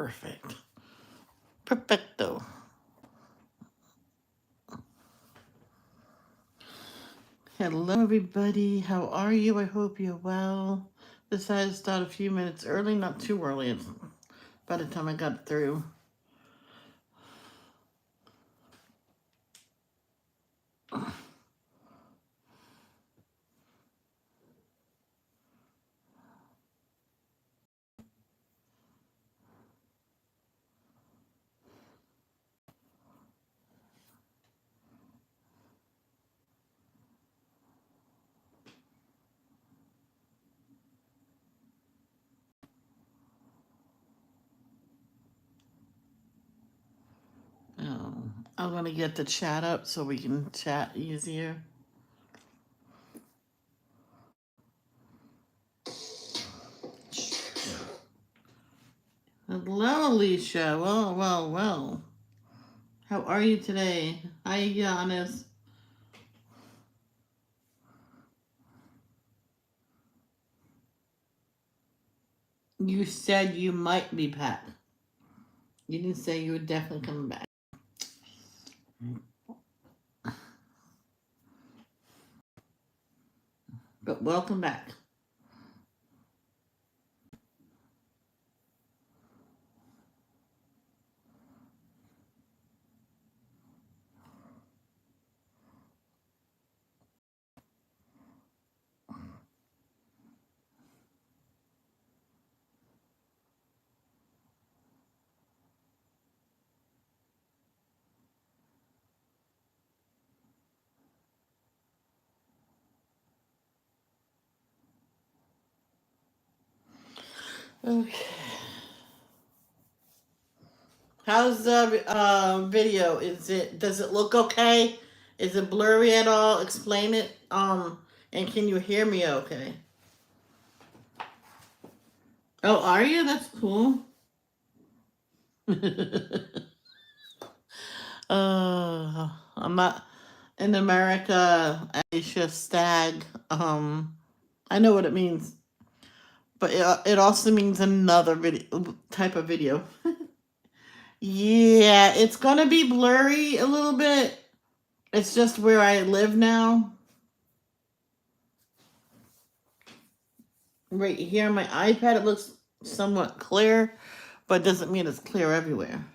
Perfect. Perfecto. Hello, everybody. How are you? I hope you're well. Decided to start a few minutes early, not too early. It's by the time I got through. I'm going to get the chat up so we can chat easier. Hello, Alicia. Well. How are you today? Hi, Giannis. You said you might be back. You didn't say you were definitely coming back. But welcome back. Okay. How's the video? Does it look okay? Is it blurry at all? Explain it. And can you hear me okay? Oh, are you? That's cool. I'm not in America. Aisha Stag. I know what it means, but it also means another video type of video. Yeah, it's gonna be blurry a little bit. It's just where I live now. Right here on my iPad, it looks somewhat clear, but doesn't mean it's clear everywhere.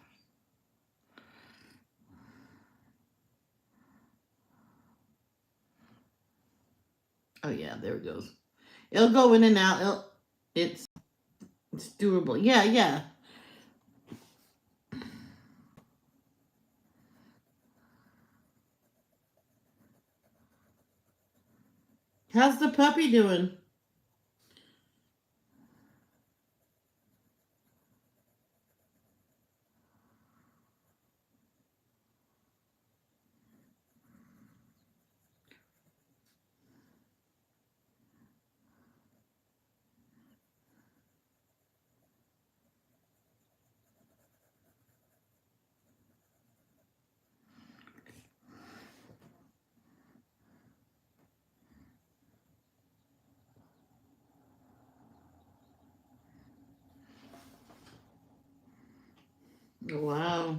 Oh yeah, there it goes. It'll go in and out. It's doable. Yeah. How's the puppy doing? Wow.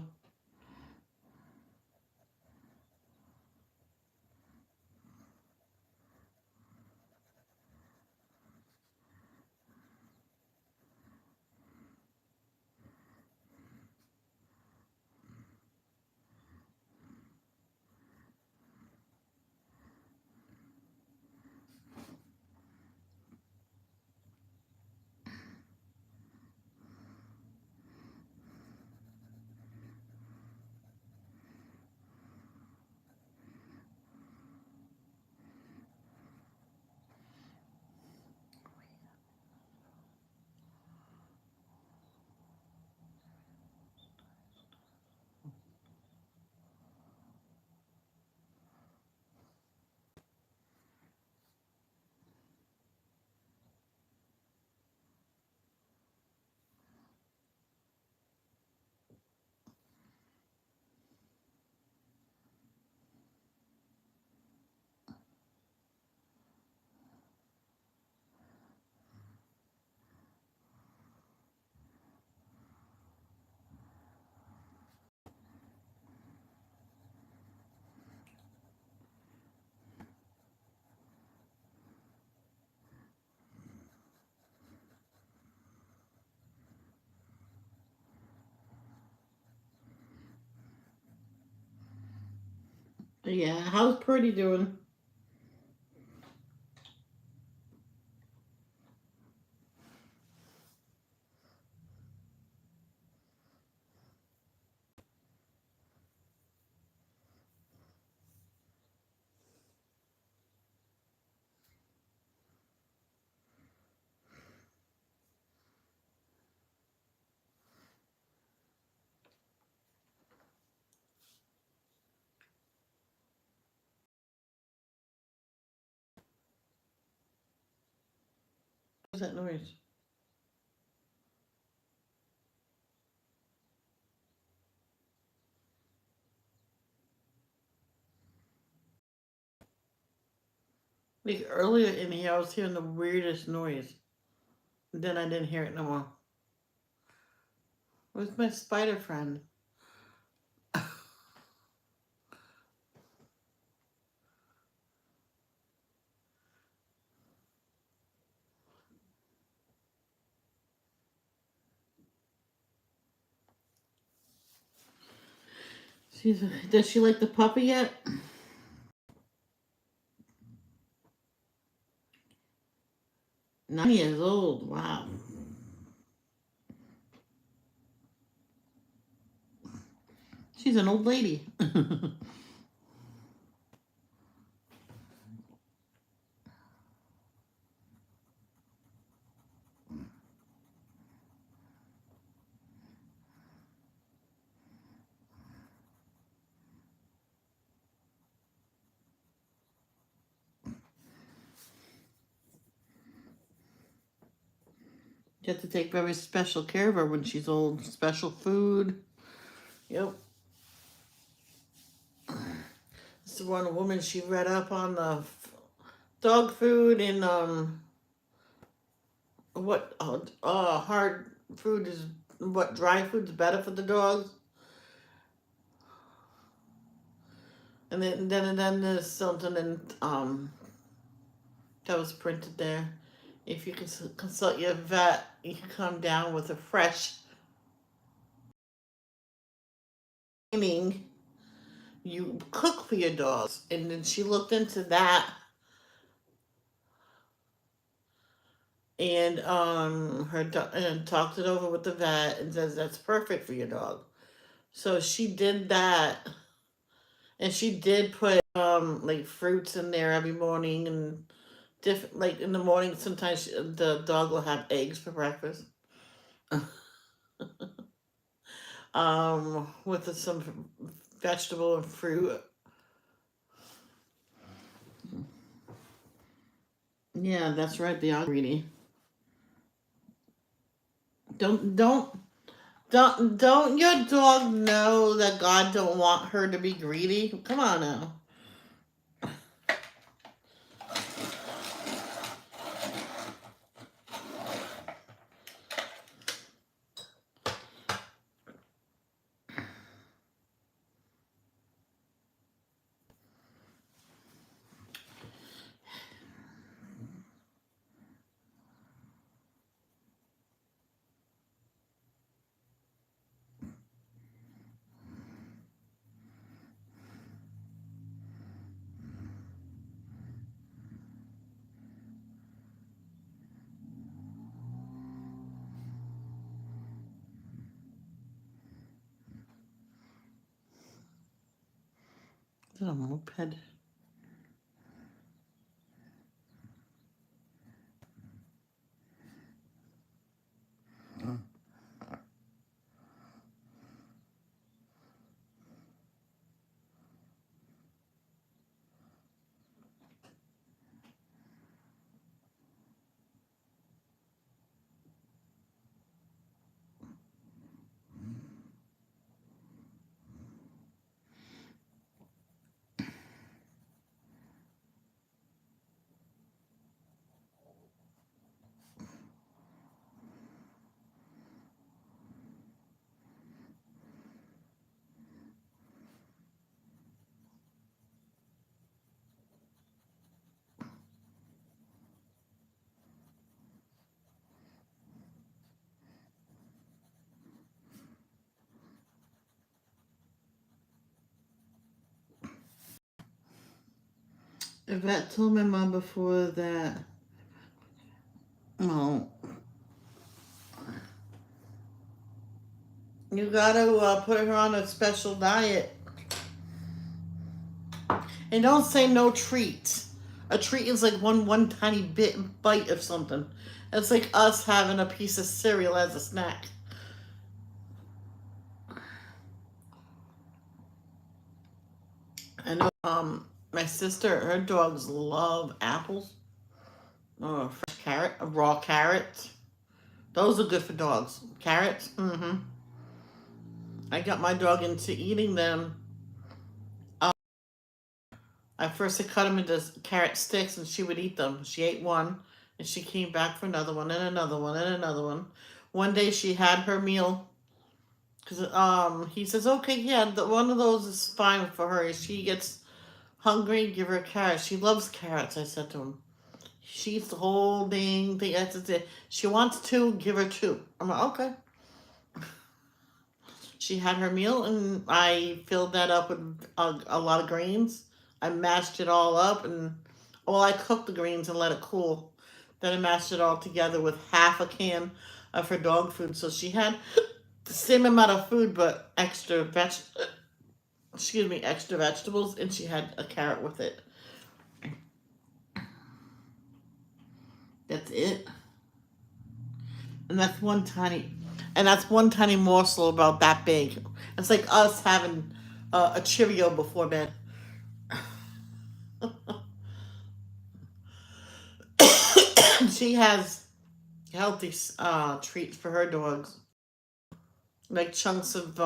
Yeah, how's Purdy doing? What's that noise? Like earlier in here, I was hearing the weirdest noise. Then I didn't hear it no more. Where's my spider friend? Does she like the puppy yet? 9 years old. Wow. She's an old lady. You have to take very special care of her when she's old. Special food. Yep. This is one woman, she read up on the dog food and what hard food is, what dry food's better for the dogs. And then there's something in that was printed there. If you can consult your vet, you can come down with a fresh training. You cook for your dogs, and then she looked into that, and and talked it over with the vet, and says that's perfect for your dog. So she did that, and she did put like fruits in there every morning, and different, like in the morning sometimes the dog will have eggs for breakfast. With some vegetable and fruit. Yeah, that's right. They are greedy. Don't don't your dog know that God don't want her to be greedy? Come on now. Is that a moped? Yvette told my mom before that, oh, you gotta put her on a special diet. And don't say no treat. A treat is like one tiny bite of something. It's like us having a piece of cereal as a snack. I know my sister, her dogs love apples. Fresh carrot, raw carrots. Those are good for dogs. Carrots, mm-hmm. I got my dog into eating them. Um, I first cut them into carrot sticks and she would eat them. She ate one and she came back for another one and another one and another one. One day she had her meal because he says, okay, yeah, one of those is fine for her. If she gets hungry, give her a carrot. She loves carrots, I said to him. She eats the whole dang thing. That's it. She wants two, give her two. I'm like, okay. She had her meal, and I filled that up with a lot of greens. I mashed it all up, and well, I cooked the greens and let it cool. Then I mashed it all together with half a can of her dog food. So she had the same amount of food, but extra vegetables, and she had a carrot with it. That's it. And that's one tiny morsel about that big. It's like us having a Cheerio before bed. She has healthy treats for her dogs, like chunks of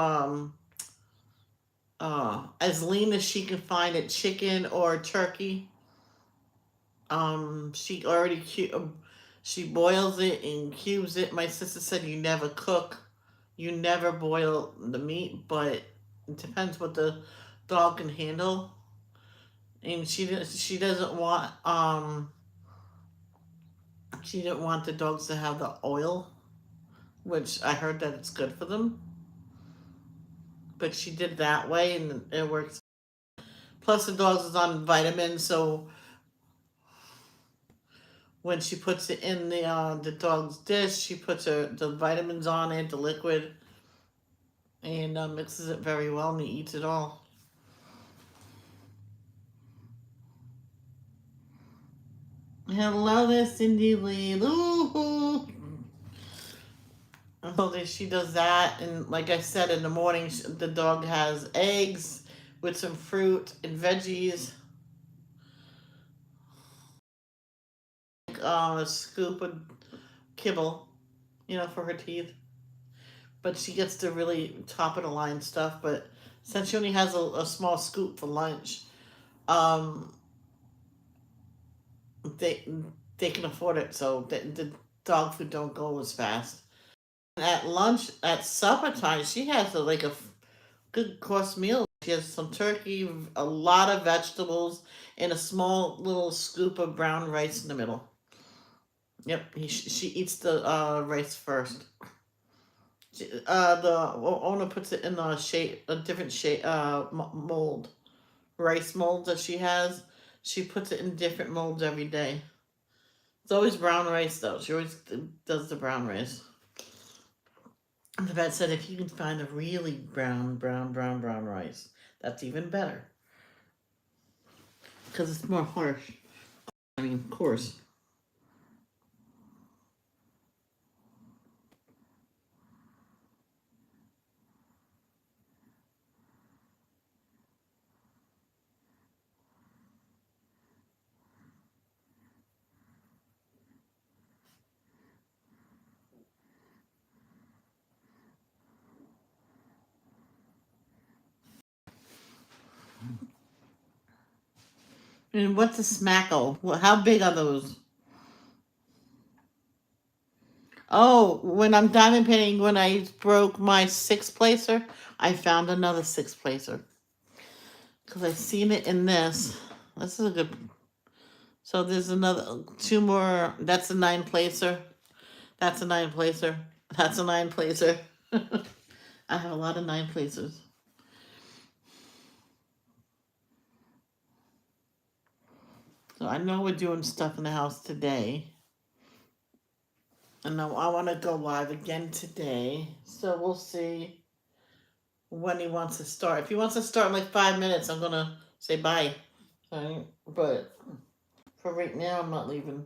as lean as she can find it, chicken or turkey. She already she boils it and cubes it. My sister said you never cook, you never boil the meat, but it depends what the dog can handle. And she doesn't want she didn't want the dogs to have the oil, which I heard that it's good for them. But she did that way, and it works. Plus, the dogs is on vitamins, so when she puts it in the dog's dish, she puts the vitamins on it, the liquid, and mixes it very well, and he eats it all. Hello there, Cindy Lee. Ooh. So she does that, and like I said, in the morning, the dog has eggs with some fruit and veggies, a scoop of kibble, for her teeth. But she gets the really top of the line stuff. But since she only has a small scoop for lunch, um, they they can afford it, so the dog food don't go as fast. At lunch, at supper time, she has like a good course meal. She has some turkey, a lot of vegetables, and a small little scoop of brown rice in the middle. Yep, she eats the rice first. The owner puts it in a different shape, mold, rice molds that she has. She puts it in different molds every day. It's always brown rice though. She always does the brown rice. And the vet said if you can find a really brown rice, that's even better because it's more harsh. I mean, of course. And what's a smackle? How big are those? Oh, when I'm diamond painting, when I broke my six placer, I found another six placer because I seen it in this. This is a good. So there's another two more. That's a nine placer. That's a nine placer. That's a nine placer. I have a lot of nine placers. So I know we're doing stuff in the house today. And I want to go live again today. So we'll see when he wants to start. If he wants to start in like 5 minutes, I'm going to say bye. Right? But for right now, I'm not leaving.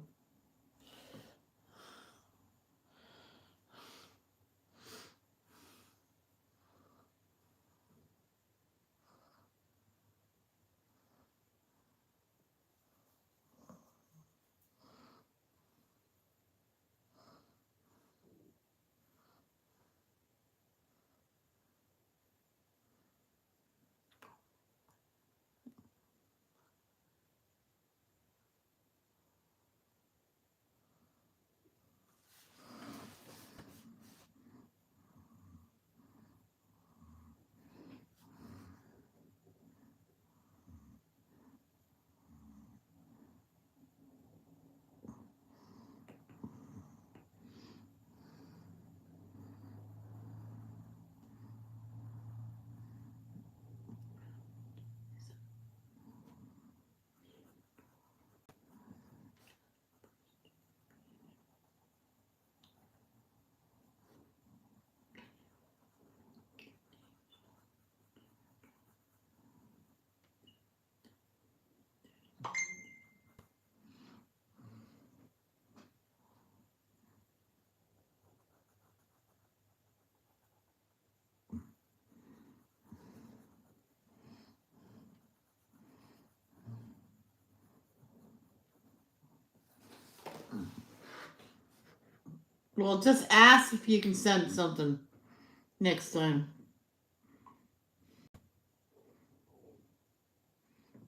Well, just ask if you can send something next time.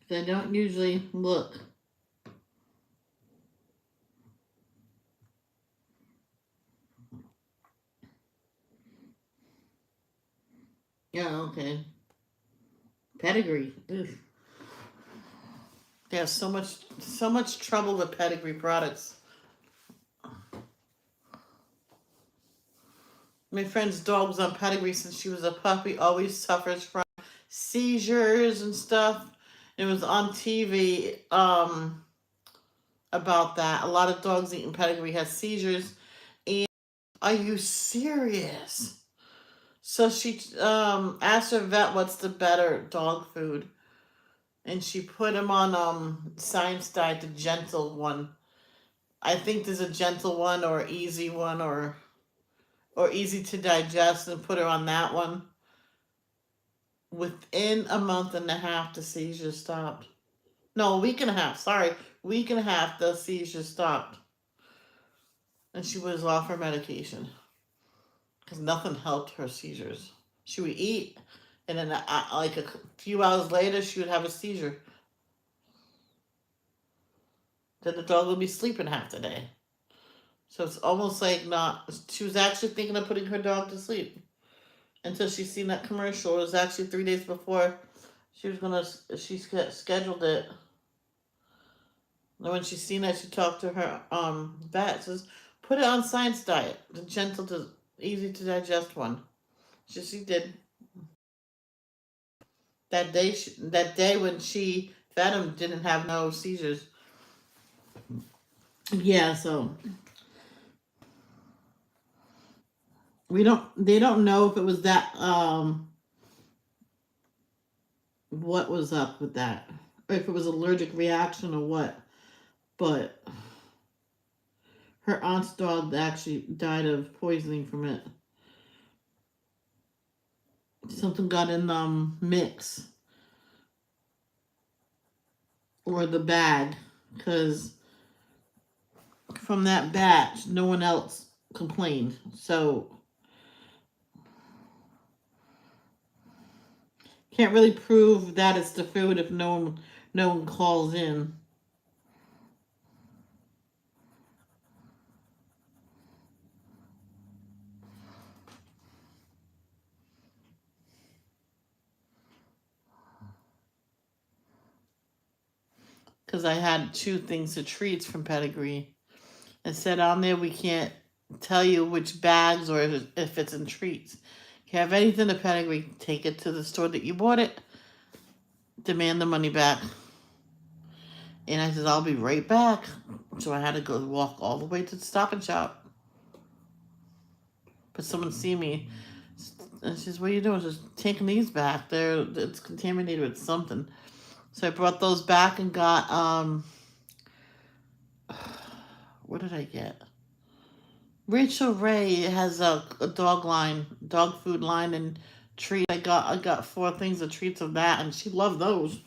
They don't usually look. Yeah, okay. Pedigree. Ugh. They have so much trouble with pedigree products. My friend's dog was on pedigree since she was a puppy. Always suffers from seizures and stuff. It was on TV about that. A lot of dogs eating pedigree has seizures. And are you serious? So she asked her vet what's the better dog food, and she put him on Science Diet, the gentle one. I think there's a gentle one or easy one or easy to digest, and put her on that one. Within a month and a half, the seizure stopped. No, a week and a half. Sorry, week and a half, the seizure stopped, and she was off her medication because nothing helped her seizures. She would eat, and then like a few hours later, she would have a seizure. Then the dog would be sleeping half the day. So it's almost like not. She was actually thinking of putting her dog to sleep until she seen that commercial. It was actually 3 days before she was gonna. She scheduled it. And when she seen that, she talked to her vet. Says, put it on Science Diet, the gentle to easy to digest one. She did. That day when she fed him, didn't have no seizures. Yeah, so they don't know if it was that what was up with that, or if it was allergic reaction or what. But her aunt's dog actually died of poisoning from it. Something got in the mix or the bag, because from that batch, no one else complained. So can't really prove that it's the food if no one calls in. Because I had 2 things of treats from Pedigree. It said on there we can't tell you which bags or if it's in treats. If you have anything to Pedigree, take it to the store that you bought it. Demand the money back. And I said, I'll be right back. So I had to go walk all the way to the Stop and Shop. But someone see me, and she says, "What are you doing?" Just taking these back. It's contaminated with something. So I brought those back and got what did I get? Rachel Ray has a dog food line and treat. I got 4 things of treats of that, and she loved those.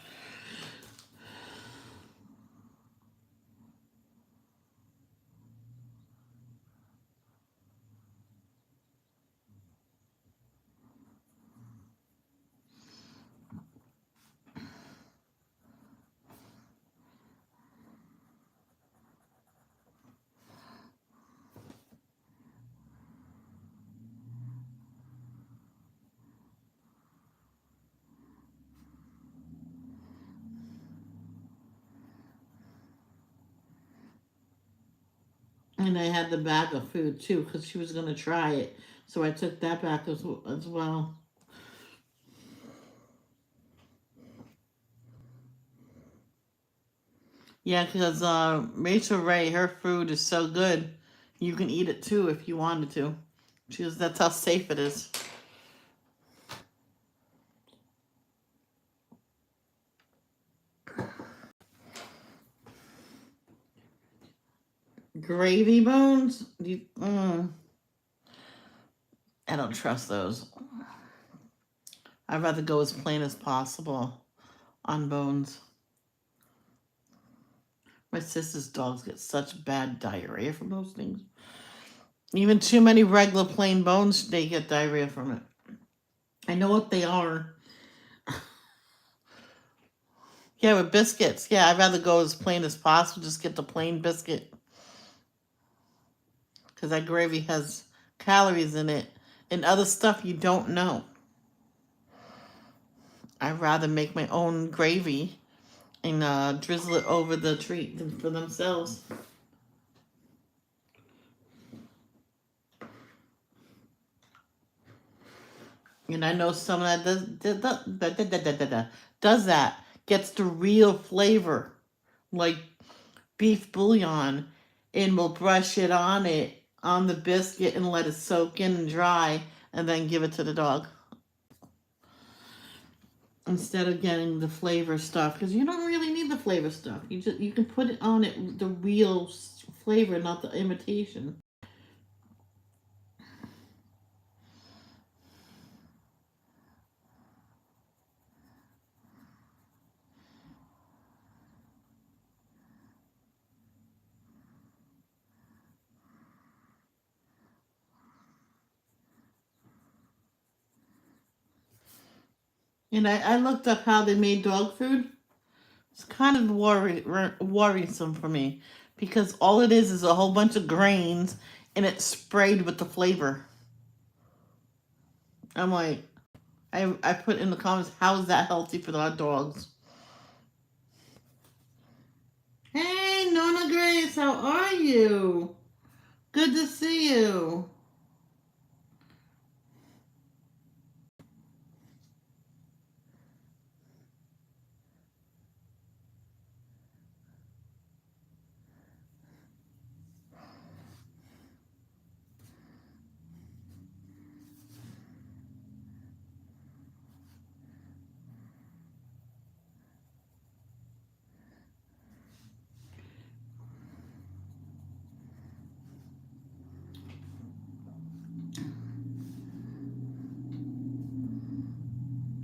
And I had the bag of food too, because she was gonna try it. So I took that back as well. Yeah, because Rachel Ray, her food is so good, you can eat it too if you wanted to. She goes, that's how safe it is. Gravy bones? I don't trust those. I'd rather go as plain as possible on bones. My sister's dogs get such bad diarrhea from those things. Even too many regular plain bones, they get diarrhea from it. I know what they are. Yeah, with biscuits. Yeah, I'd rather go as plain as possible. Just get the plain biscuit. Because that gravy has calories in it and other stuff you don't know. I'd rather make my own gravy and drizzle it over the treat for themselves. And I know someone that does that, gets the real flavor, like beef bouillon, and will brush it on the biscuit and let it soak in and dry, and then give it to the dog. Instead of getting the flavor stuff, because you don't really need the flavor stuff. You can put it on it the real flavor, not the imitation. And I looked up how they made dog food. It's kind of worrisome for me because all it is a whole bunch of grains and it's sprayed with the flavor. I'm like, I put in the comments, how is that healthy for our dogs? Hey, Nona Grace, how are you? Good to see you.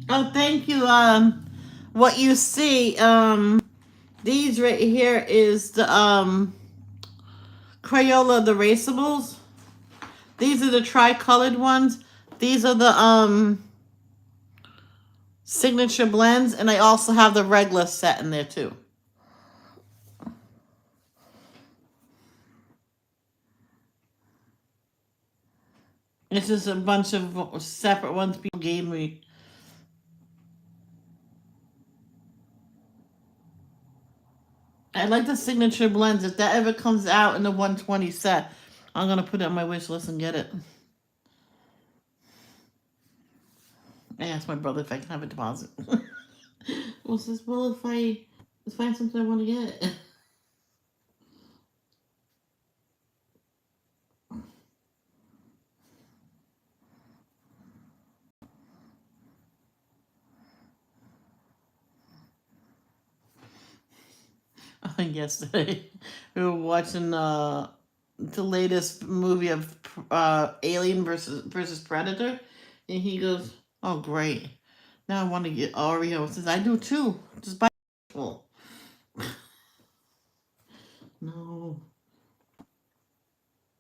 Oh, thank you. What you see, these right here is the Crayola the Raceables. These are the tri-colored ones. These are the signature blends, and I also have the regular set in there too. It's just a bunch of separate ones people gave me. I like the signature blends. If that ever comes out in the 120 set, I'm going to put it on my wish list and get it. I asked my brother if I can have a deposit. Well, says, well, if I Let's find something I want to get. I think yesterday we were watching the latest movie of Alien versus Predator, and he goes, "Oh great, now I want to get Oreo." Says, "I do too. Just buy full." No,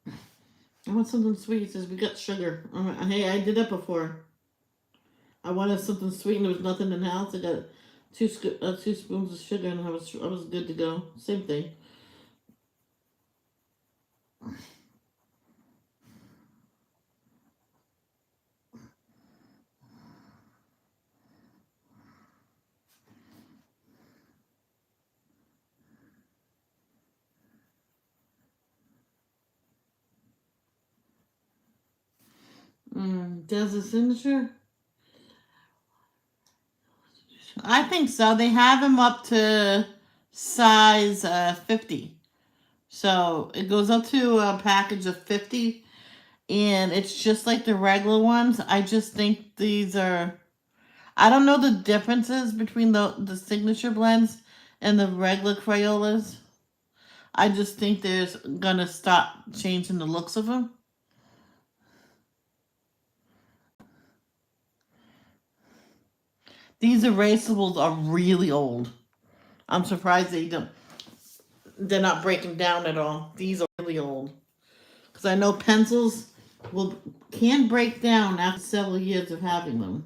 I want something sweet. He says, "We got sugar." Hey, I did that before. I wanted something sweet, and there was nothing in the house. I got two spoons of sugar, and I was good to go. Same thing. Does the signature? I think so. They have him up to size 50. So it goes up to a package of 50, and it's just like the regular ones. I just think these are. I don't know the differences between the signature blends and the regular Crayolas. I just think there's gonna stop changing the looks of them. These erasables are really old. I'm surprised they're not breaking down at all. These are really old. Because I know pencils can break down after several years of having them.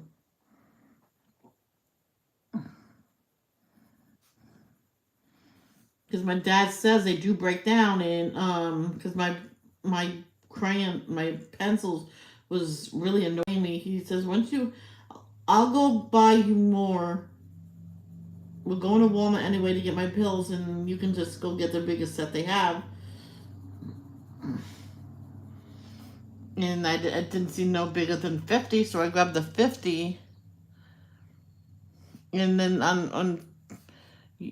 Because my dad says they do break down, and because my my pencils was really annoying me. He says, once you, I'll go buy you more. We're going to Walmart anyway to get my pills, and you can just go get the biggest set they have. And I didn't see no bigger than 50, so I grabbed the 50. And then on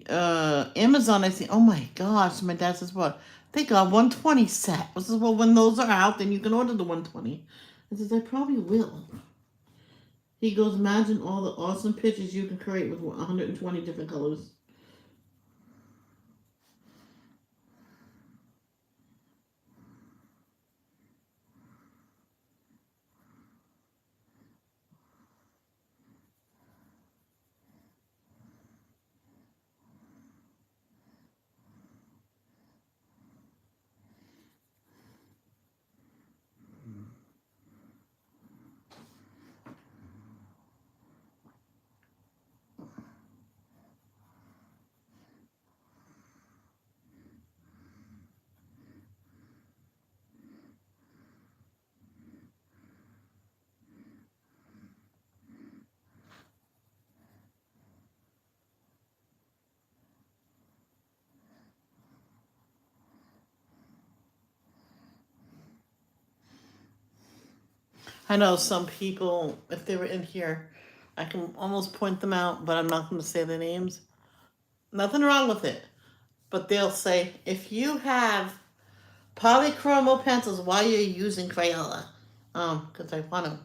Amazon, I see, oh my gosh, my dad says, what? They got 120 set. I says, well, when those are out, then you can order the 120. I says, I probably will. He goes, imagine all the awesome pictures you can create with 120 different colors. I know some people, if they were in here, I can almost point them out, but I'm not going to say their names. Nothing wrong with it. But they'll say, if you have polychromo pencils, why are you using Crayola? Because I want to.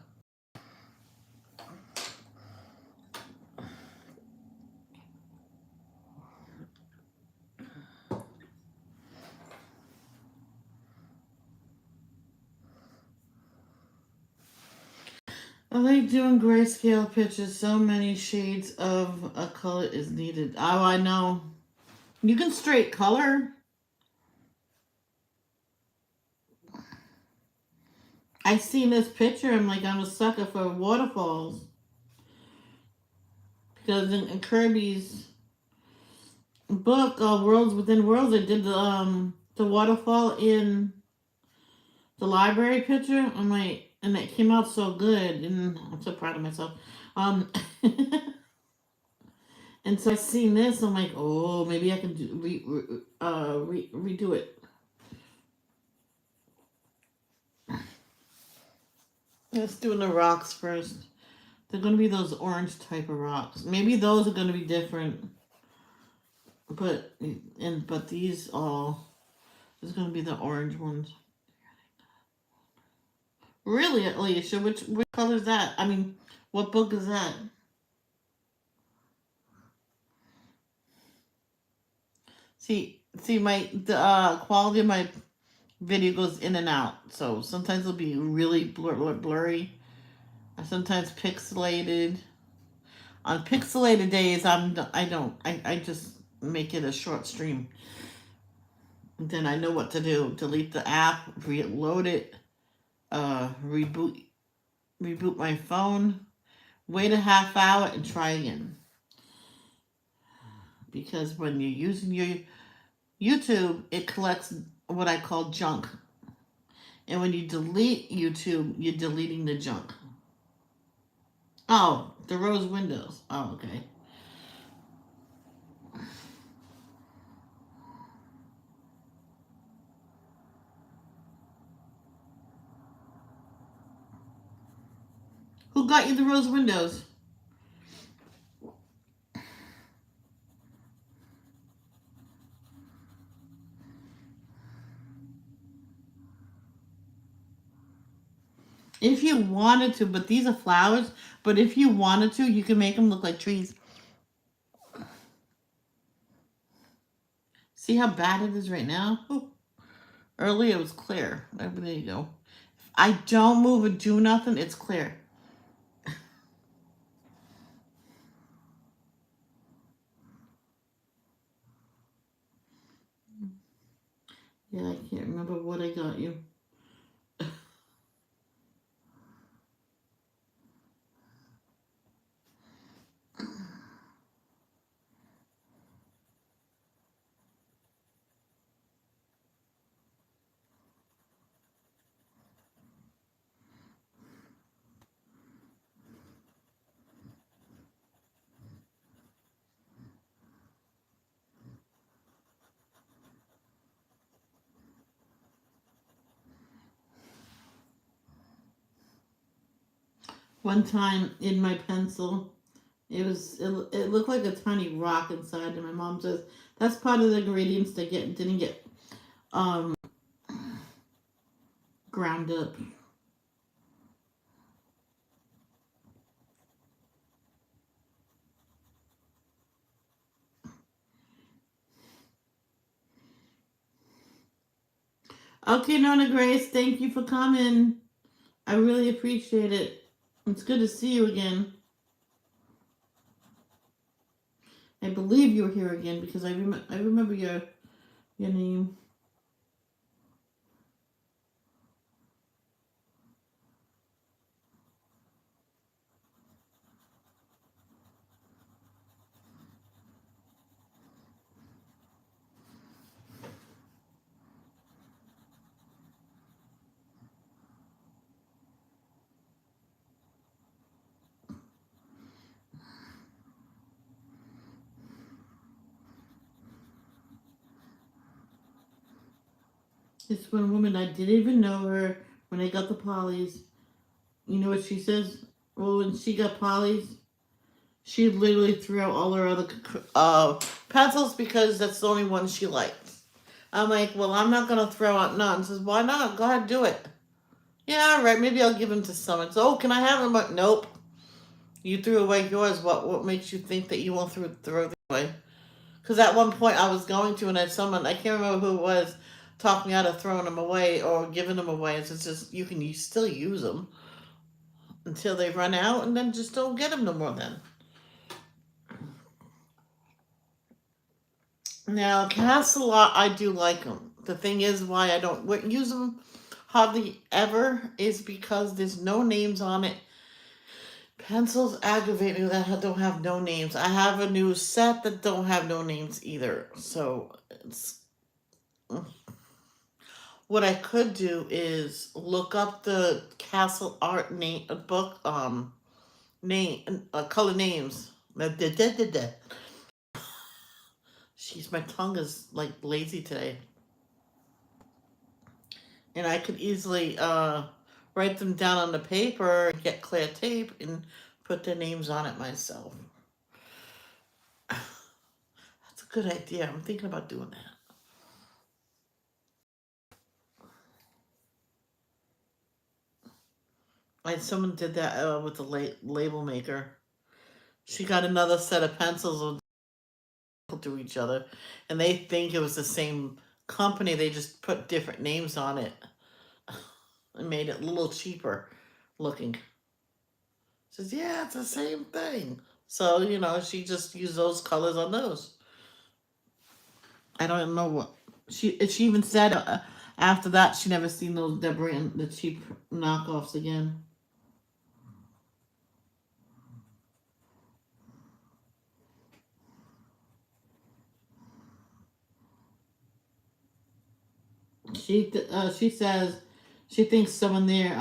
I like doing grayscale pictures. So many shades of a color is needed. Oh, I know. You can straight color. I seen this picture. I'm a sucker for waterfalls. Because in Kirby's book, Worlds Within Worlds, they did the waterfall in the library picture. And it came out so good, and I'm so proud of myself. Um, and so I seen this. I'm like, oh, maybe I can redo it. Let's do the rocks first. They're gonna be those orange type of rocks. Maybe those are gonna be different. but these all, is going to be the orange ones. Really, Alicia? Which color is that? I mean, what book is that? See, the quality of my video goes in and out. So sometimes it'll be really blurry. Sometimes pixelated. On pixelated days, I just make it a short stream. And then I know what to do. Delete the app, reload it, reboot my phone, wait a half hour, and try again. Because when you're using your YouTube, it collects what I call junk. And when you delete YouTube, you're deleting the junk. Oh, the rose windows. Oh, okay. Who got you the rose windows? If you wanted to, but these are flowers, but if you wanted to, you can make them look like trees. See how bad it is right now? Ooh. Earlier it was clear. There you go. If I don't move or do nothing, it's clear. Yeah, I can't remember what I got you. One time in my pencil, it looked like a tiny rock inside, and my mom says that's part of the ingredients that didn't get um ground up. Okay, Nona Grace, thank you for coming. I really appreciate it. It's good to see you again. I believe you're here again because I remember your name. This one woman, I didn't even know her when I got the polys. You know what she says? Well, when she got polys, she literally threw out all her other pencils because that's the only one she likes. I'm like, well, I'm not gonna throw out none. Says, why not? Go ahead, do it. Yeah, all right. Maybe I'll give them to someone. So, oh, can I have them? But nope. You threw away yours. What makes you think that you won't throw them away? Because at one point I was going to, and then someone, I can't remember who it was, talked me out of throwing them away or giving them away. It's just you still use them until they run out, and then just don't get them no more. Then now Cast-A-Lot, I do like them. The thing is, why I don't use them hardly ever is because there's no names on it. Pencils aggravate me that don't have no names. I have a new set that don't have no names either. So it's what I could do is look up the Castle Art name book color names. Jeez, my tongue is like lazy today. And I could easily write them down on the paper, get clear tape, and put their names on it myself. That's a Good idea. I'm thinking about doing that. Like someone did that with the label maker. She got another set of pencils to each other, and they think it was the same company. They just put different names on it and made it a little cheaper looking. Says, yeah, it's the same thing. So, she just used those colors on those. I don't know what she even said after that she never seen those the cheap knockoffs again. She says she thinks someone there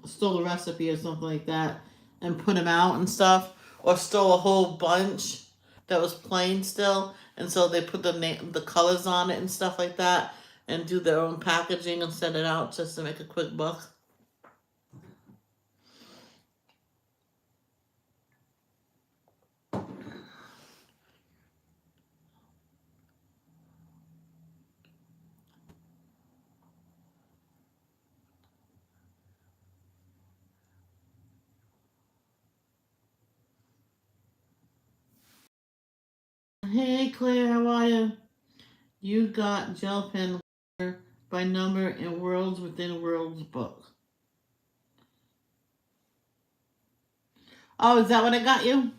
stole a recipe or something like that and put them out and stuff, or stole a whole bunch that was plain still, and so they put the colors on it and stuff like that, and do their own packaging and send it out just to make a quick buck. Hey Claire, how are you? You got gel pen by number in Worlds Within Worlds book. Oh, is that what I got you?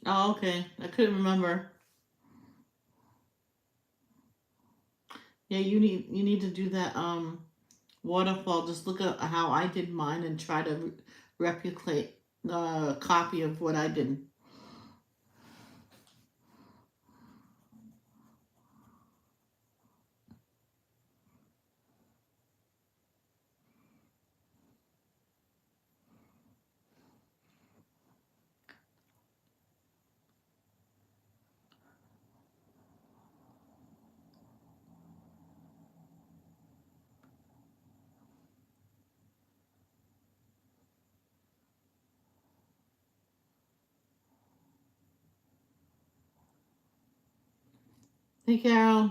Oh, okay. I couldn't remember. Yeah, you need to do that waterfall. Just look at how I did mine and try to replicate a copy of what I did. Hey, Carol.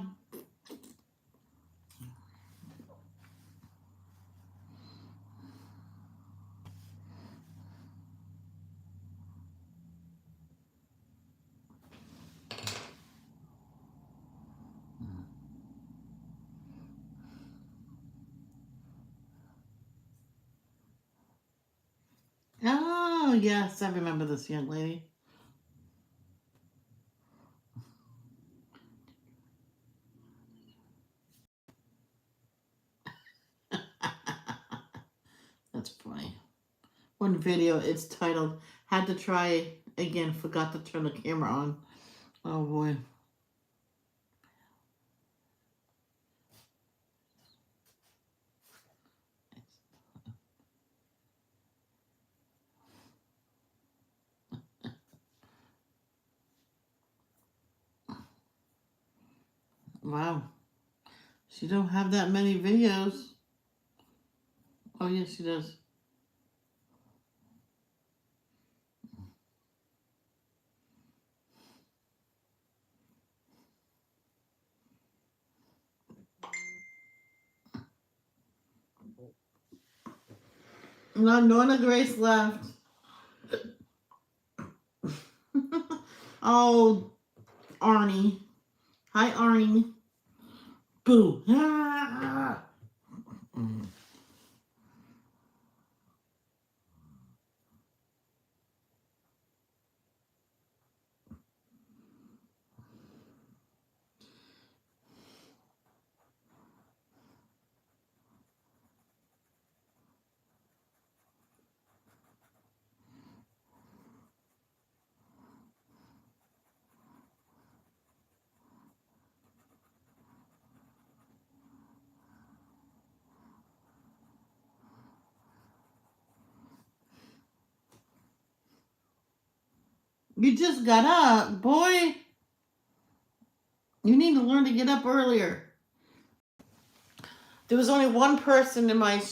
Oh, yes, I remember this young lady. That's funny. One video, it's titled, Had to Try Again, Forgot to Turn the Camera On. Oh, boy. Wow. She don't have that many videos. Oh, yes, she does. No, Norna Grace left. Oh, Arnie. Hi, Arnie. Boo. Ah. You just got up, boy. You need to learn to get up earlier. There was only one person in my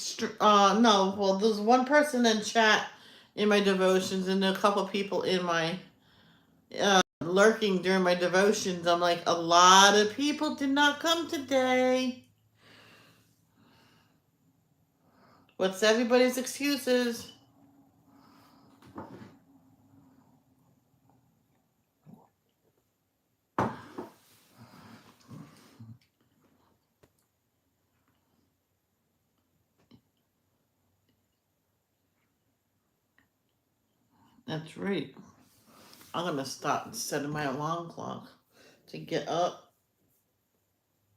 no, well, there's one person in chat in my devotions, and a couple people in my lurking during my devotions. I'm like, a lot of people did not come today. What's everybody's excuses? That's right. I'm gonna start setting my alarm clock to get up.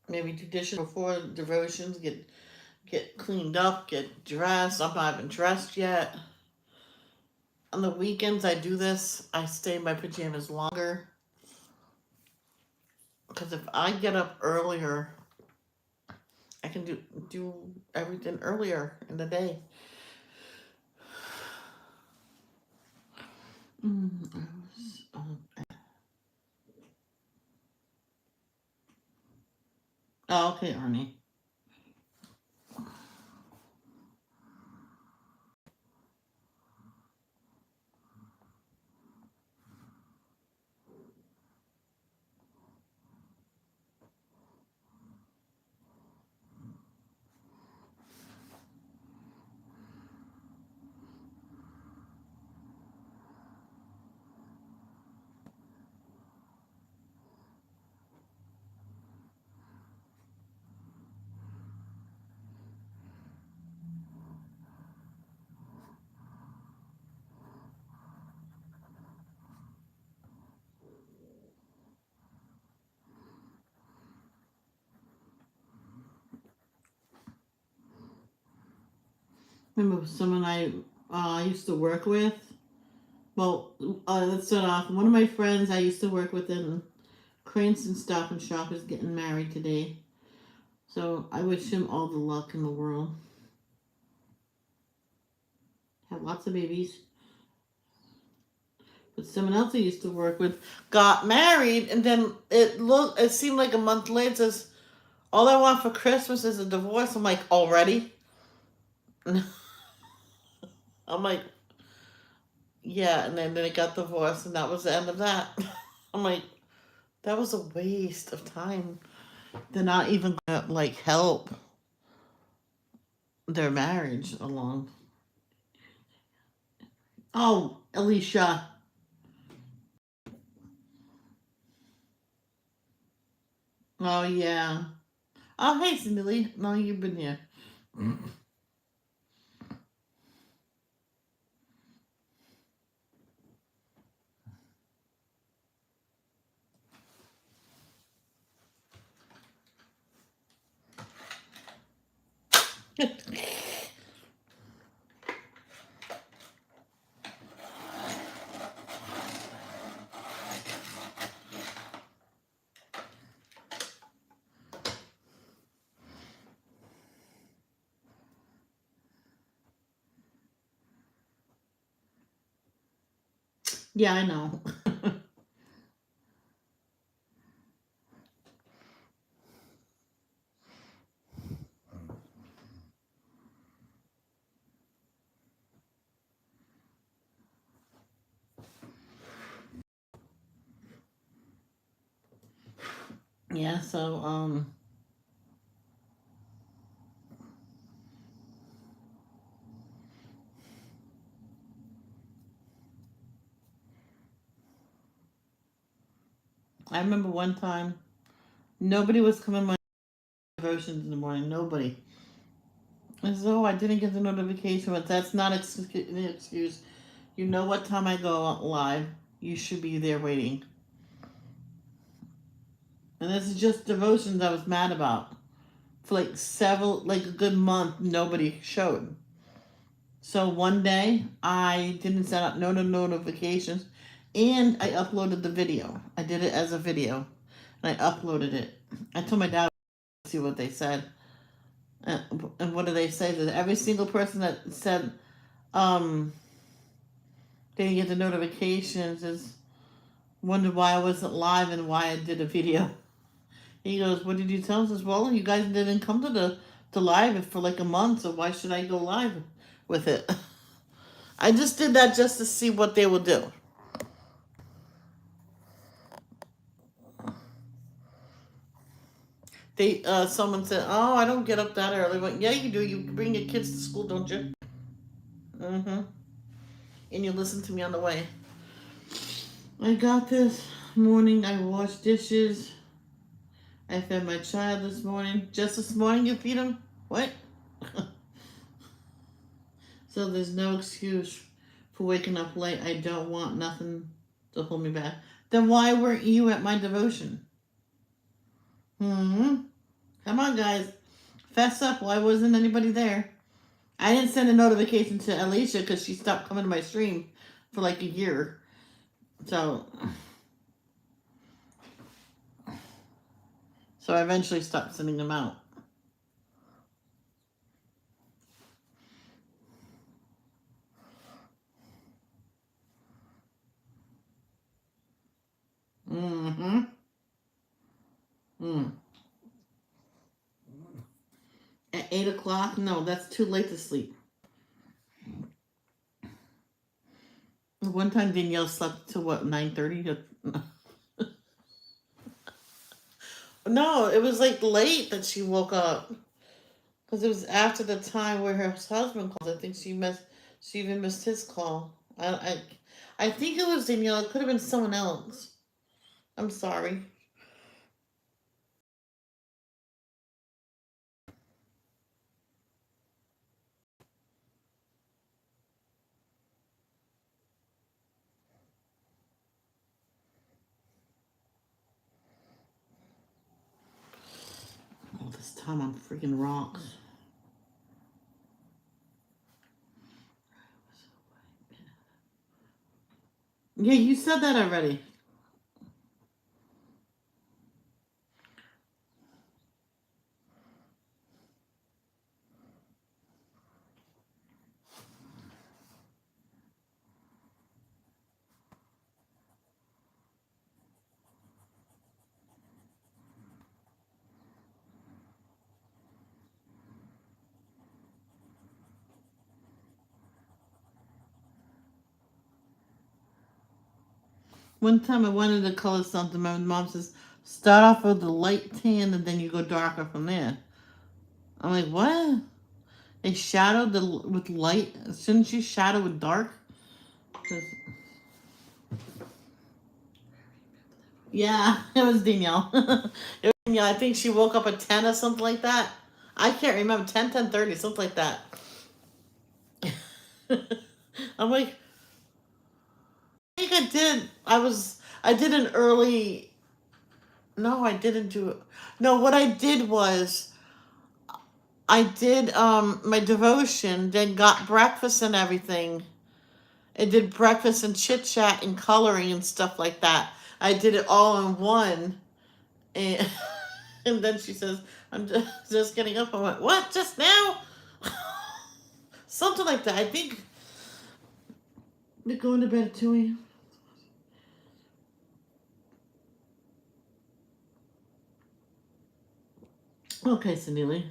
Maybe 2 dishes before devotions. Get cleaned up. Get dressed. I'm not even dressed yet. On the weekends, I do this. I stay in my pajamas longer. Because if I get up earlier, I can do everything earlier in the day. Oh, okay, Arnie. Remember someone I used to work with? Well, let's start off. One of my friends I used to work with in Cranston Stop and Shop is getting married today. So I wish him all the luck in the world. Have lots of babies. But someone else I used to work with got married, and then it seemed like a month later it says, all I want for Christmas is a divorce. I'm like, already? I'm like, yeah, and then they got divorced, and that was the end of that. I'm like, that was a waste of time. They're not even gonna like help their marriage along. Oh, Alicia. Oh yeah. Oh hey, Cindy. No, you've been here. Yeah, I know. Yeah, so I remember one time nobody was coming to my devotions in the morning. Nobody. As though I didn't get the notification, but that's not an excuse. You know what time I go live. You should be there waiting. And this is just devotions I was mad about. For like a good month, nobody showed. So one day, I didn't set up notifications, and I uploaded the video. I did it as a video, and I uploaded it. I told my dad to see what they said. And what do they say? That every single person that said they didn't get the notifications is wondered why I wasn't live and why I did a video. He goes, "What did you tell us?" I says, "Well, you guys didn't come to live for like a month, so why should I go live with it?" I just did that just to see what they will do. Someone said, "Oh, I don't get up that early." I went, "Yeah, you do. You bring your kids to school, don't you?" Mm-hmm. And you listen to me on the way. I got this morning. I washed dishes. I fed my child this morning. Just this morning, you feed him? What? So there's no excuse for waking up late. I don't want nothing to hold me back. Then why weren't you at my devotion? Hmm. Come on, guys. Fess up. Why wasn't anybody there? I didn't send a notification to Alicia because she stopped coming to my stream for like a year. So I eventually stopped sending them out. Mm-hmm. Mm. At 8 o'clock? No, that's too late to sleep. One time Danielle slept to what, 9:30? No, it was like late that she woke up. Because it was after the time where her husband called. I think she even missed his call. I think it was Danielle. It could have been someone else. I'm sorry. All this time on freaking rocks. Yeah, you said that already. One time I wanted to color something. My mom says, start off with the light tan and then you go darker from there. I'm like, what? A shadow with light? Shouldn't you shadow with dark? 'Cause- Yeah, it was Danielle. It was Danielle. I think she woke up at 10 or something like that. I can't remember. 10, 10:30, something like that. I'm like, I think I did. I did an early, no, I didn't do it. No, what I did was, I did my devotion, then got breakfast and everything. I did breakfast and chit chat and coloring and stuff like that. I did it all in one. And, and then she says, I'm just getting up. I went, what, just now? Something like that. I think they're going to bed at 2 a.m. Okay, Cindy Lee.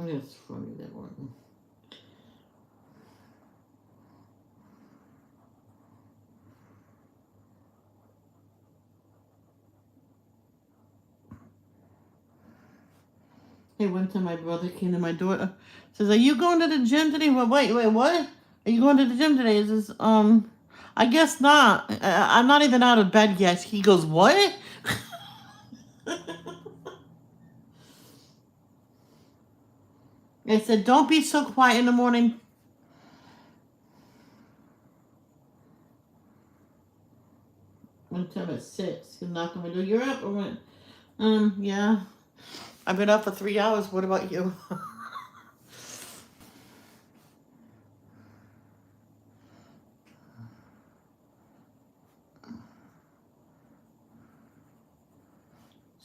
It's funny, that one. Hey, one time my brother came to my door, says, "Are you going to the gym today?" Well, wait, what? Are you going to the gym today? Is this I guess not. I'm not even out of bed yet. He goes, "What?" I said, "Don't be so quiet in the morning." One time at 6, he knocked on my door. You're up. I went, yeah. I've been up for 3 hours. What about you?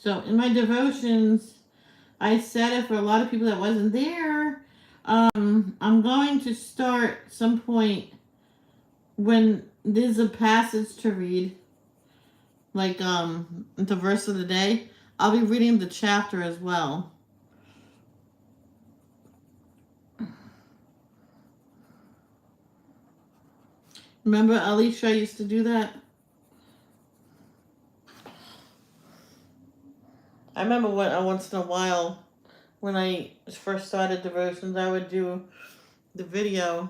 So in my devotions, I said it for a lot of people that wasn't there. I'm going to start some point when there's a passage to read, like the verse of the day. I'll be reading the chapter as well. Remember Alicia used to do that? I remember when once in a while, when I first started devotions, I would do the video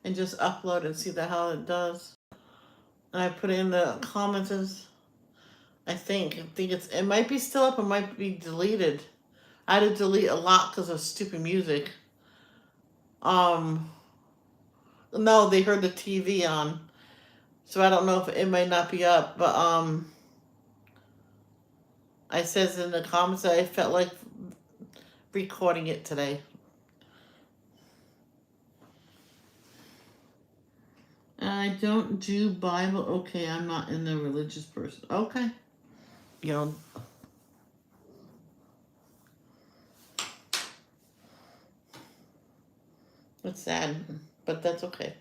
and just upload and see how it does. And I put it in the comments as I think it might be still up, it might be deleted. I had to delete a lot because of stupid music. No, they heard the TV on, so I don't know if it might not be up. But I says in the comments that I felt like recording it today. I don't do Bible. Okay, I'm not in the religious person. Okay. You know. It's sad, but that's okay.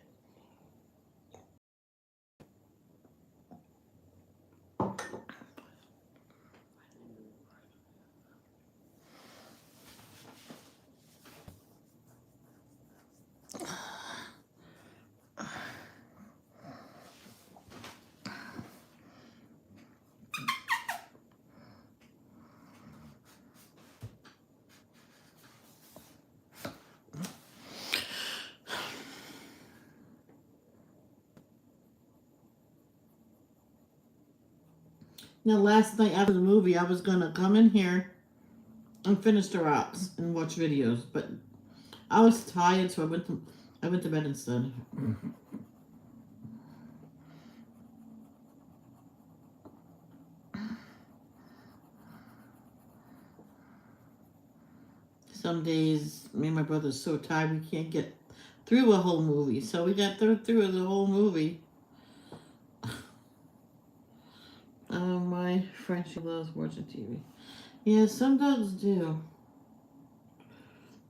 Now, last night after the movie, I was gonna come in here and finish the rocks and watch videos, but I was tired, so I went to bed instead. Some days, me and my brother are so tired we can't get through a whole movie, so we got through the whole movie. Oh, my friend, she loves watching TV. Yeah, some dogs do.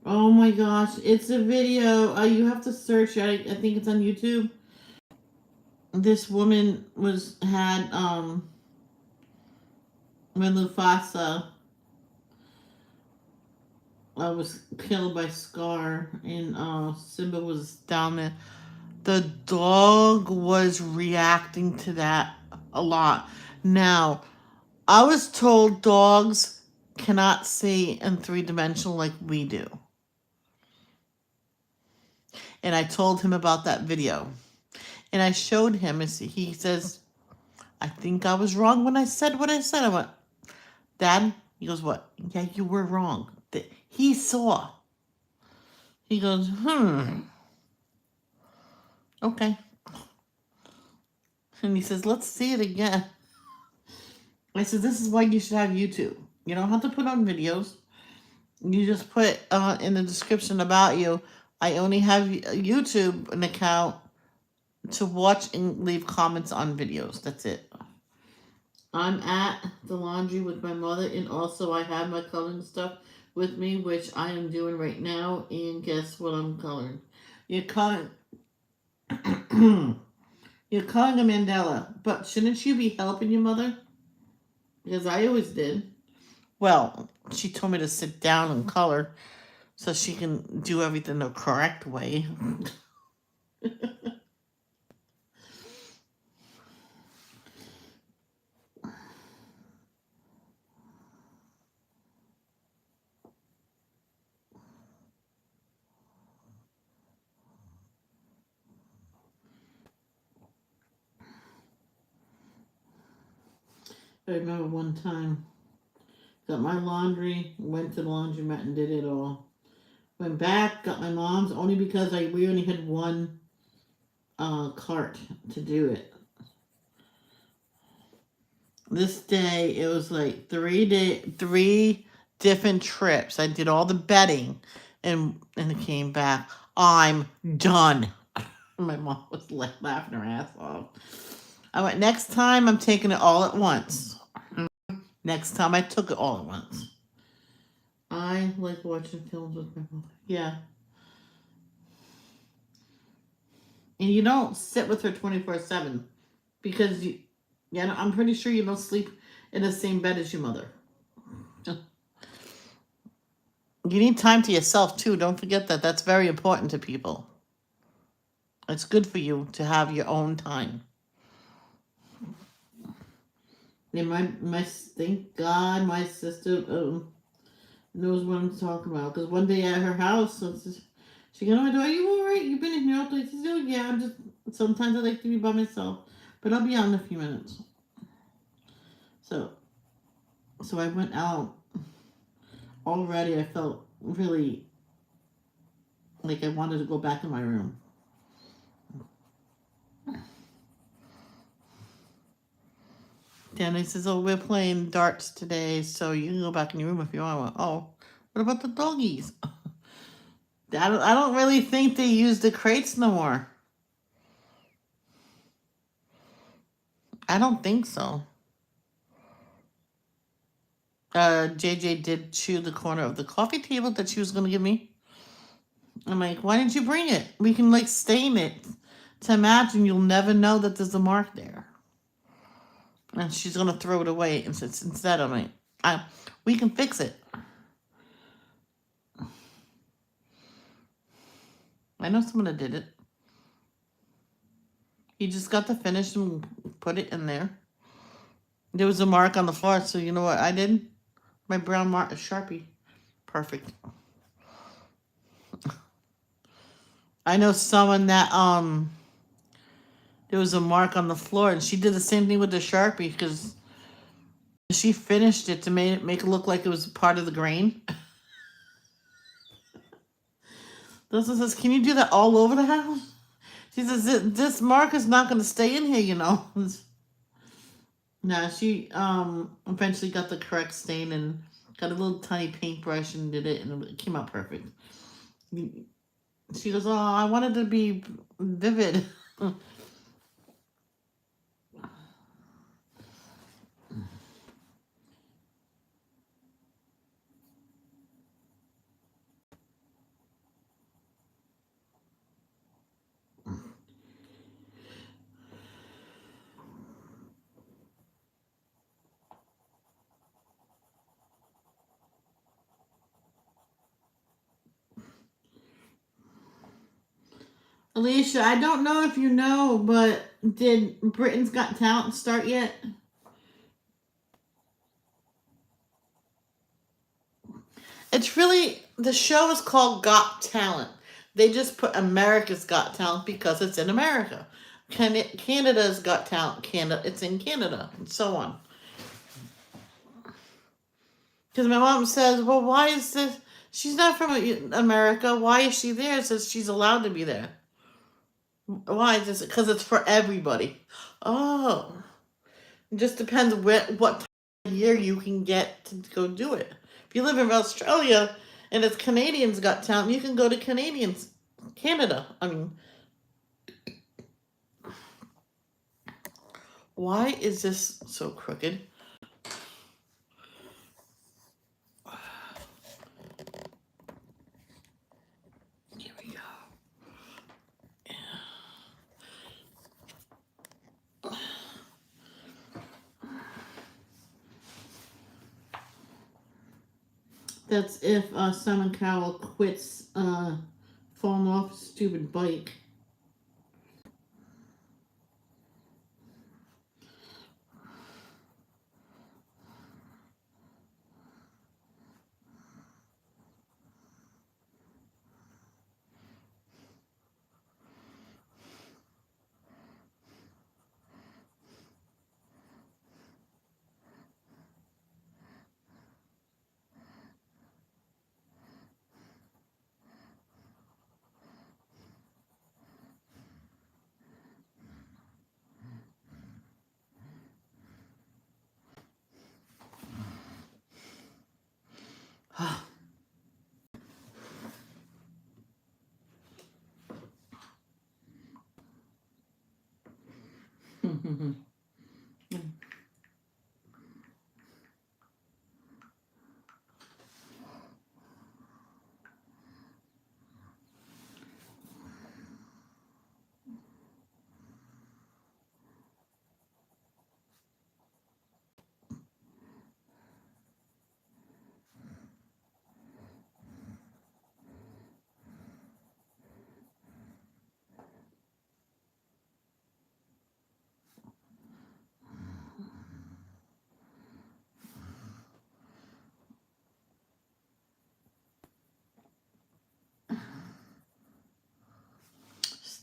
Oh my gosh, it's a video. You have to search. I think it's on YouTube. This woman had when Mufasa was killed by Scar and Simba was down there. The dog was reacting to that a lot. Now, I was told dogs cannot see in 3-dimensional like we do. And I told him about that video. And I showed him, and he says, I think I was wrong when I said what I said. I went, Dad? He goes, what? Yeah, you were wrong. He saw. He goes, okay. And he says, let's see it again. I said, this is why you should have YouTube. You don't have to put on videos. You just put in the description about you, I only have YouTube an account to watch and leave comments on videos. That's it. I'm at the laundry with my mother, and also I have my coloring stuff with me, which I am doing right now. And guess what I'm coloring? You're coloring. You're coloring a mandala, but shouldn't you be helping your mother? Because I always did. Well, she told me to sit down and color so she can do everything the correct way. I remember one time, got my laundry, went to the laundromat and did it all. Went back, got my mom's, only because we only had one cart to do it. This day, it was like 3 different trips. I did all the bedding, and it came back. I'm done. My mom was laughing her ass off. I went, next time I'm taking it all at once. Next time I took it all at once. I like watching films with my mother. Yeah. And you don't sit with her 24/7 because yeah, I'm pretty sure you don't sleep in the same bed as your mother. You need time to yourself too. Don't forget that. That's very important to people. It's good for you to have your own time. And thank God my sister knows what I'm talking about. Because one day at her house, she goes, "Oh, are you all right? You've been in here all day." She said, "Oh yeah, I'm just. Sometimes I like to be by myself, but I'll be out in a few minutes." So, so I went out. Already, I felt really like I wanted to go back in my room. Danny says, "Oh, we're playing darts today, so you can go back in your room if you want." Oh, what about the doggies? I don't really think they use the crates no more. I don't think so. JJ did chew the corner of the coffee table that she was going to give me. I'm like, why didn't you bring it? We can like stain it to match, and you'll never know that there's a mark there. And she's going to throw it away. And instead, I'm like, we can fix it. I know someone that did it. He just got the finish and put it in there. There was a mark on the floor, so you know what I did? My brown mark, Sharpie. Perfect. I know someone that there was a mark on the floor, and she did the same thing with the Sharpie because she finished it to make it look like it was part of the grain. Dustin says, "Can you do that all over the house?" She says, "This mark is not going to stay in here, you know." No, she eventually got the correct stain and got a little tiny paintbrush and did it, and it came out perfect. She goes, "Oh, I wanted to be vivid." Alicia, I don't know if you know, but did Britain's Got Talent start yet? It's really, the show is called Got Talent. They just put America's Got Talent because it's in America. Canada's Got Talent. Canada, it's in Canada, and so on. Because my mom says, "Well, why is this? She's not from America. Why is she there?" Says she's allowed to be there. Why? Just because it's for everybody. Oh, it just depends what time of year you can get to go do it. If you live in Australia and it's Canadians Got Talent, you can go to Canada. I mean, why is this so crooked? Here we go. That's if Simon Cowell quits falling off a stupid bike.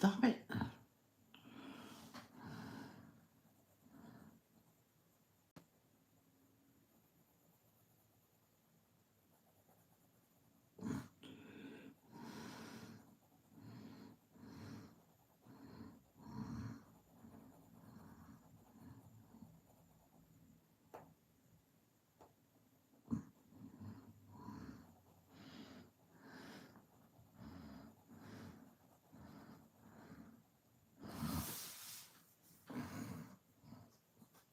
Stop it.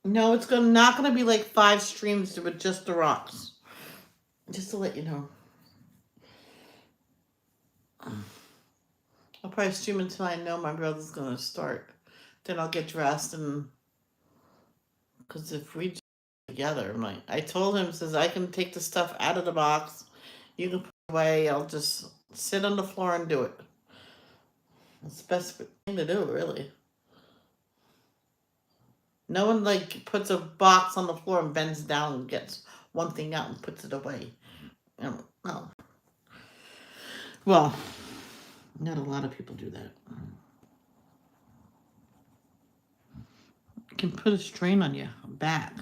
No, it's not gonna be like 5 streams with just the rocks. Just to let you know. I'll probably stream until I know my brother's gonna start. Then I'll get dressed and because if we do it together, I'm like, I told him, says I can take the stuff out of the box, you can put it away. I'll just sit on the floor and do it. It's the best thing to do, really. No one like puts a box on the floor and bends down and gets one thing out and puts it away. No. Well, not a lot of people do that. It can put a strain on your back.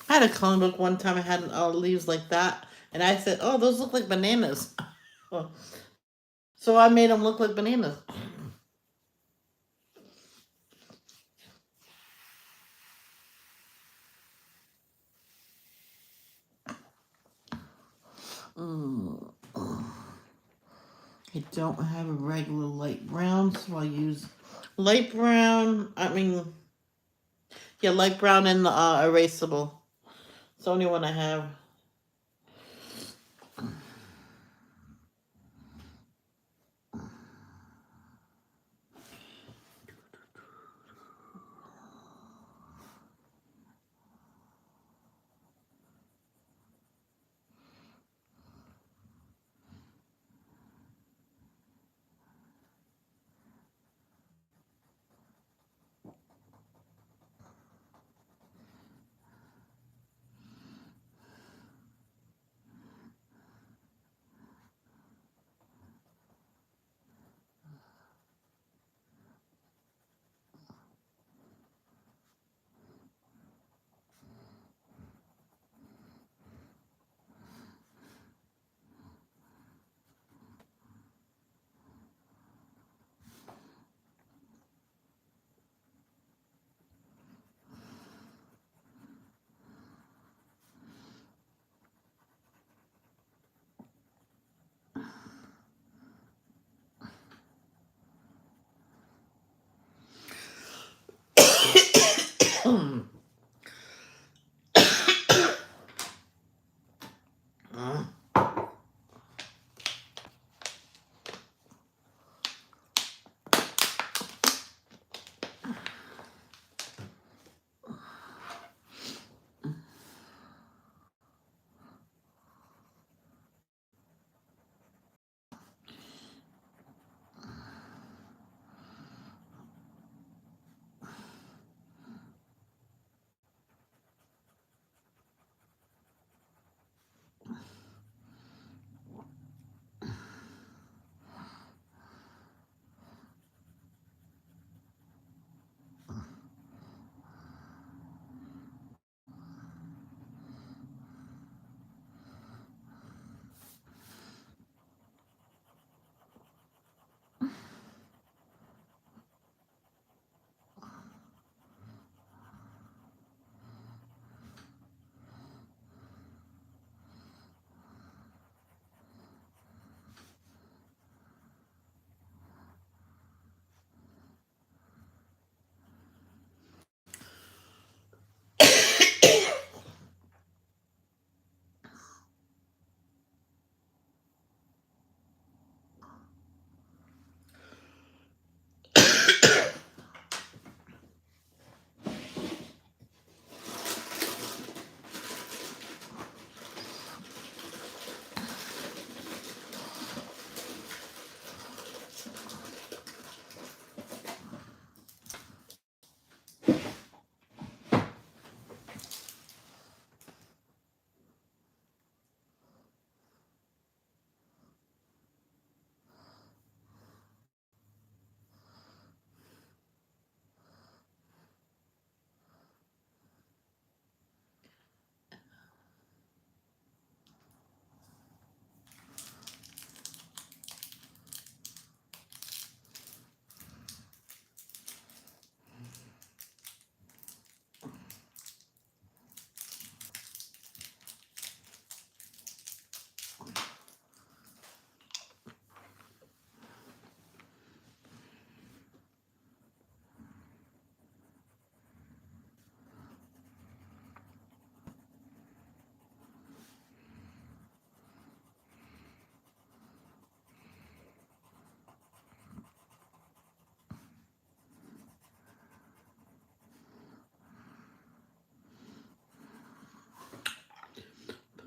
I had a coloring book one time. I had leaves like that, and I said, "Oh, those look like bananas." So I made them look like bananas. Mm. I don't have a regular light brown, so I use light brown. Yeah, light brown and the erasable. It's the only one I have.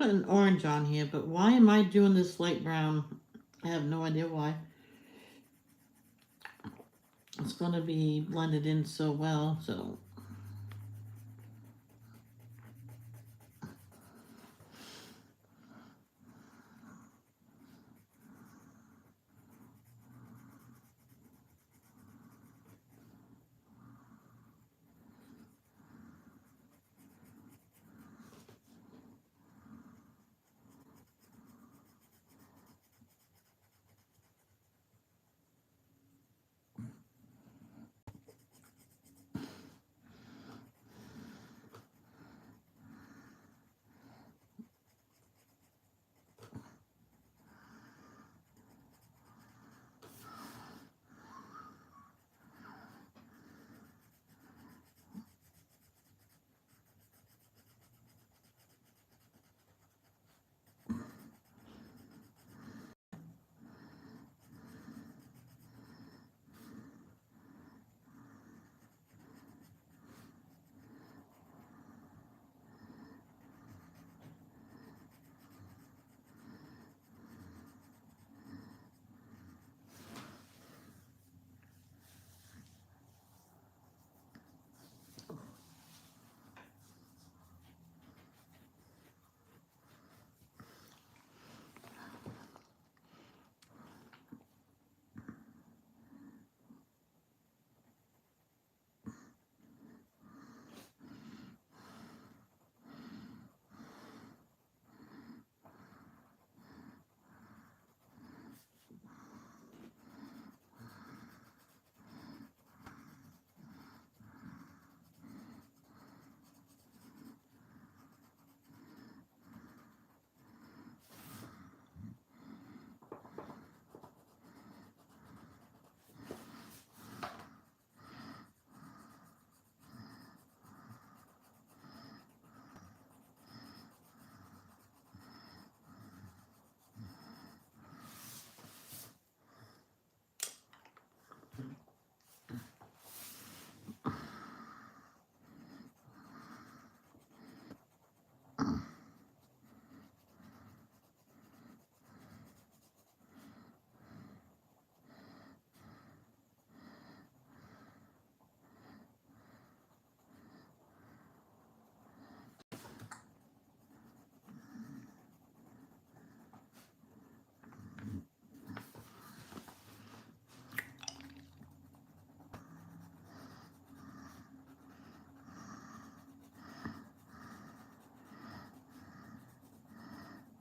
put an orange on here, but why am I doing this light brown? I have no idea why. It's going to be blended in so well, so.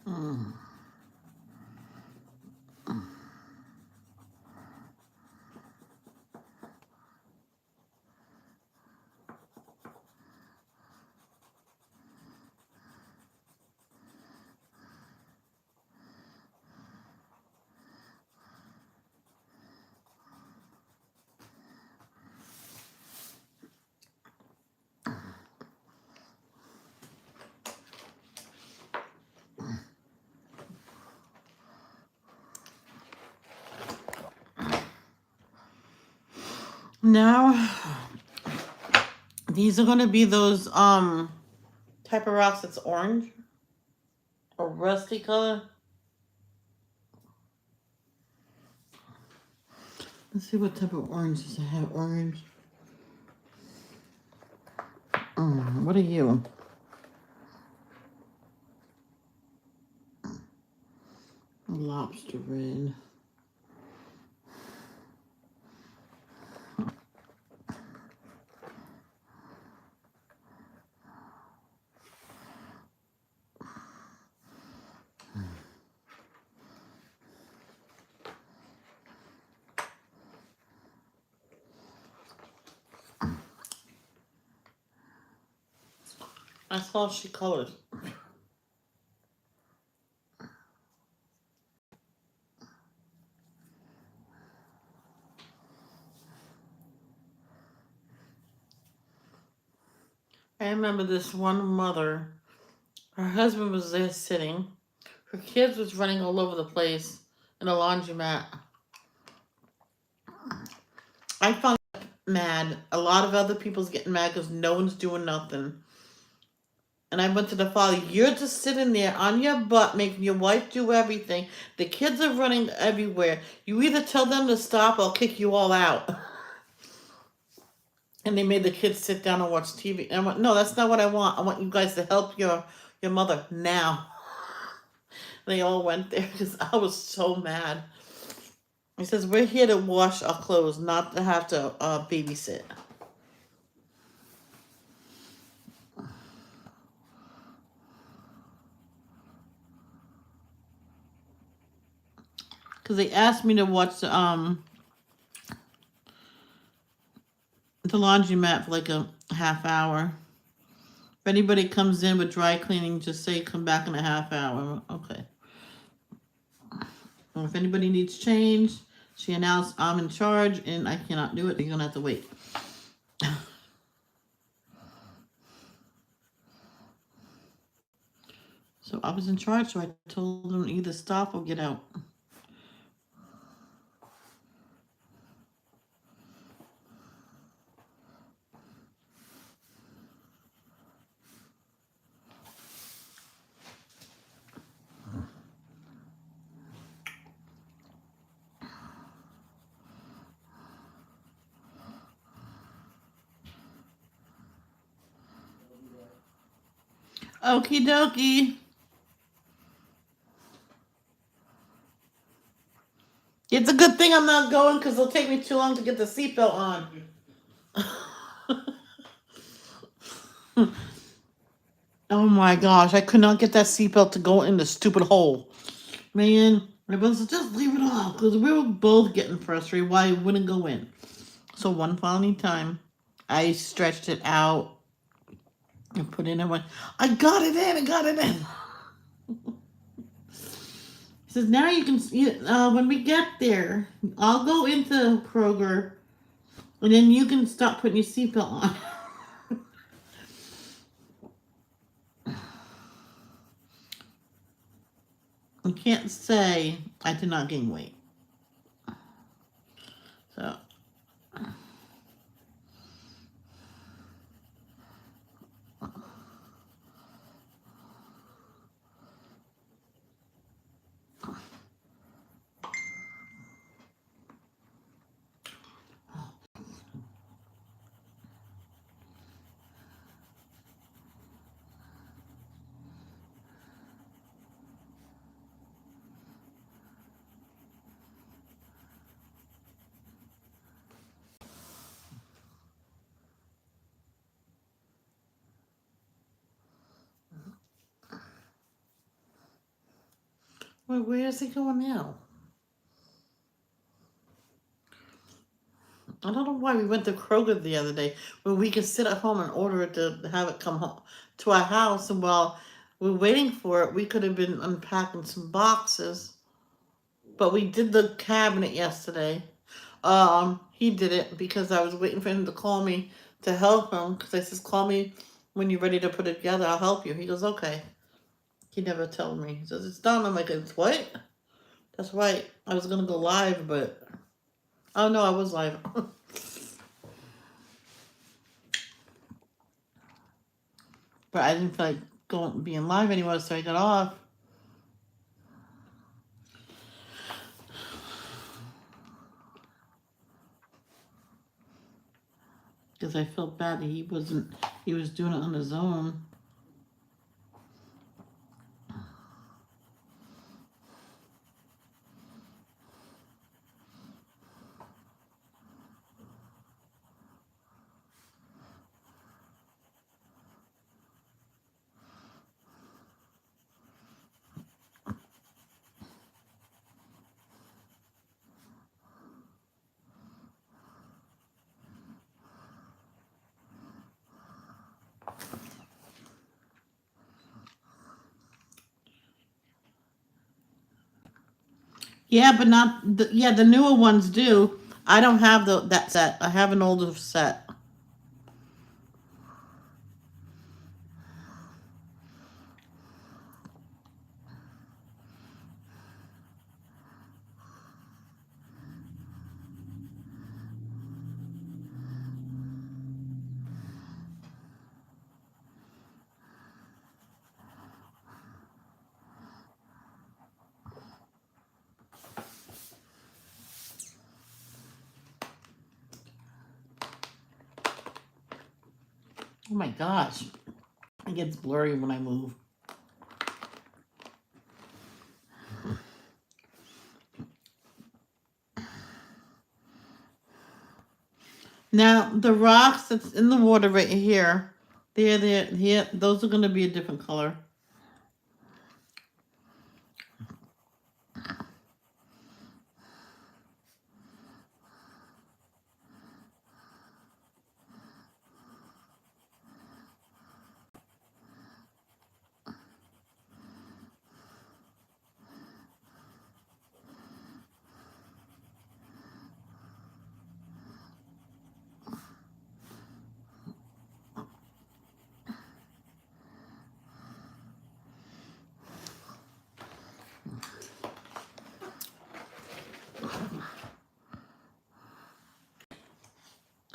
Mm. Now, these are going to be those type of rocks that's orange or rusty color. Let's see what type of oranges I have. Orange. What are you? Lobster red. That's all she colors. I remember this one mother. Her husband was there sitting. Her kids was running all over the place in a laundromat. I found mad. A lot of other people's getting mad because no one's doing nothing. And I went to the father, you're just sitting there on your butt making your wife do everything. The kids are running everywhere. You either tell them to stop or I'll kick you all out. And they made the kids sit down and watch TV. And I went, no, that's not what I want. I want you guys to help your mother now. They all went there because I was so mad. He says, we're here to wash our clothes, not to have to babysit. Because they asked me to watch the laundromat for like a half hour. If anybody comes in with dry cleaning, just say come back in a half hour. Okay. And if anybody needs change, she announced I'm in charge and I cannot do it. You're going to have to wait. So I was in charge, so I told them either stop or get out. Okie dokie. It's a good thing I'm not going because it'll take me too long to get the seatbelt on. Oh my gosh, I could not get that seatbelt to go in the stupid hole. Man, my brother said, just leave it off because we were both getting frustrated why it wouldn't go in. So one final time, I stretched it out and put in and went, I got it in, I got it in. He says, now you can, when we get there, I'll go into Kroger and then you can stop putting your seatbelt on. I can't say I did not gain weight. So. Well, where is he going now? I don't know why we went to Kroger the other day where we could sit at home and order it to have it come home to our house. And while we're waiting for it, we could have been unpacking some boxes. But we did the cabinet yesterday. He did it because I was waiting for him to call me to help him. Because I says, call me when you're ready to put it together. I'll help you. He goes, okay. He never told me. He says, it's done. I'm like, it's what? That's right. I was going to go live, but... Oh, no, I was live. But I didn't feel like being live anymore, so I got off. Because I felt bad that he was doing it on his own. Yeah, but not the newer ones do. I don't have that set. I have an older set. Oh my gosh. It gets blurry when I move. Now, the rocks that's in the water right here, here, those are going to be a different color.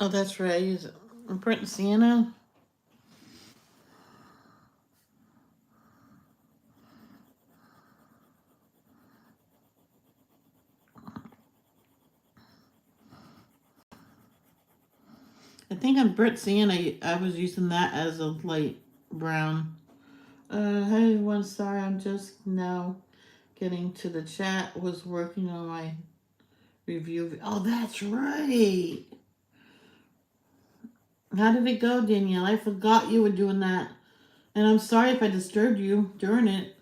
Oh, that's right. I use burnt sienna. I think on burnt sienna, I was using that as a light brown. Hey, one sorry, I'm just now getting to the chat. Was working on my review. Oh, that's right. How did it go, Danielle? I forgot you were doing that. And I'm sorry if I disturbed you during it.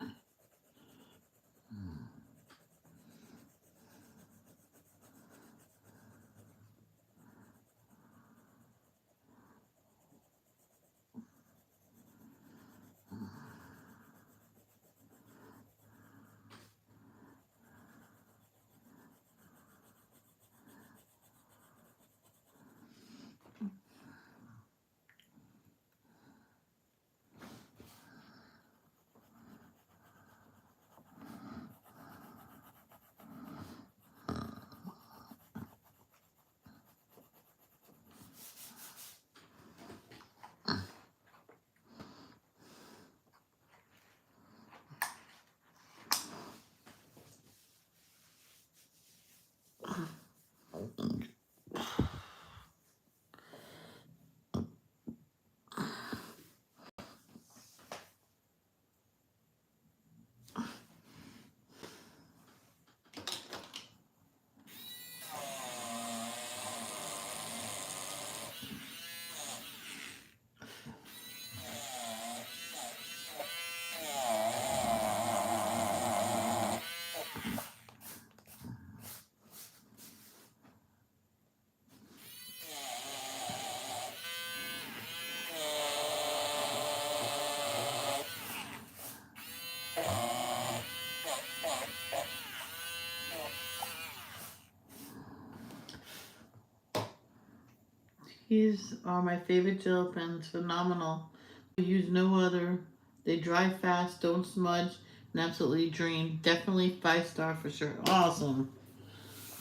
These are my favorite gel pens. Phenomenal. I use no other. They dry fast, don't smudge, and absolutely dream. Definitely 5-star for sure. Awesome.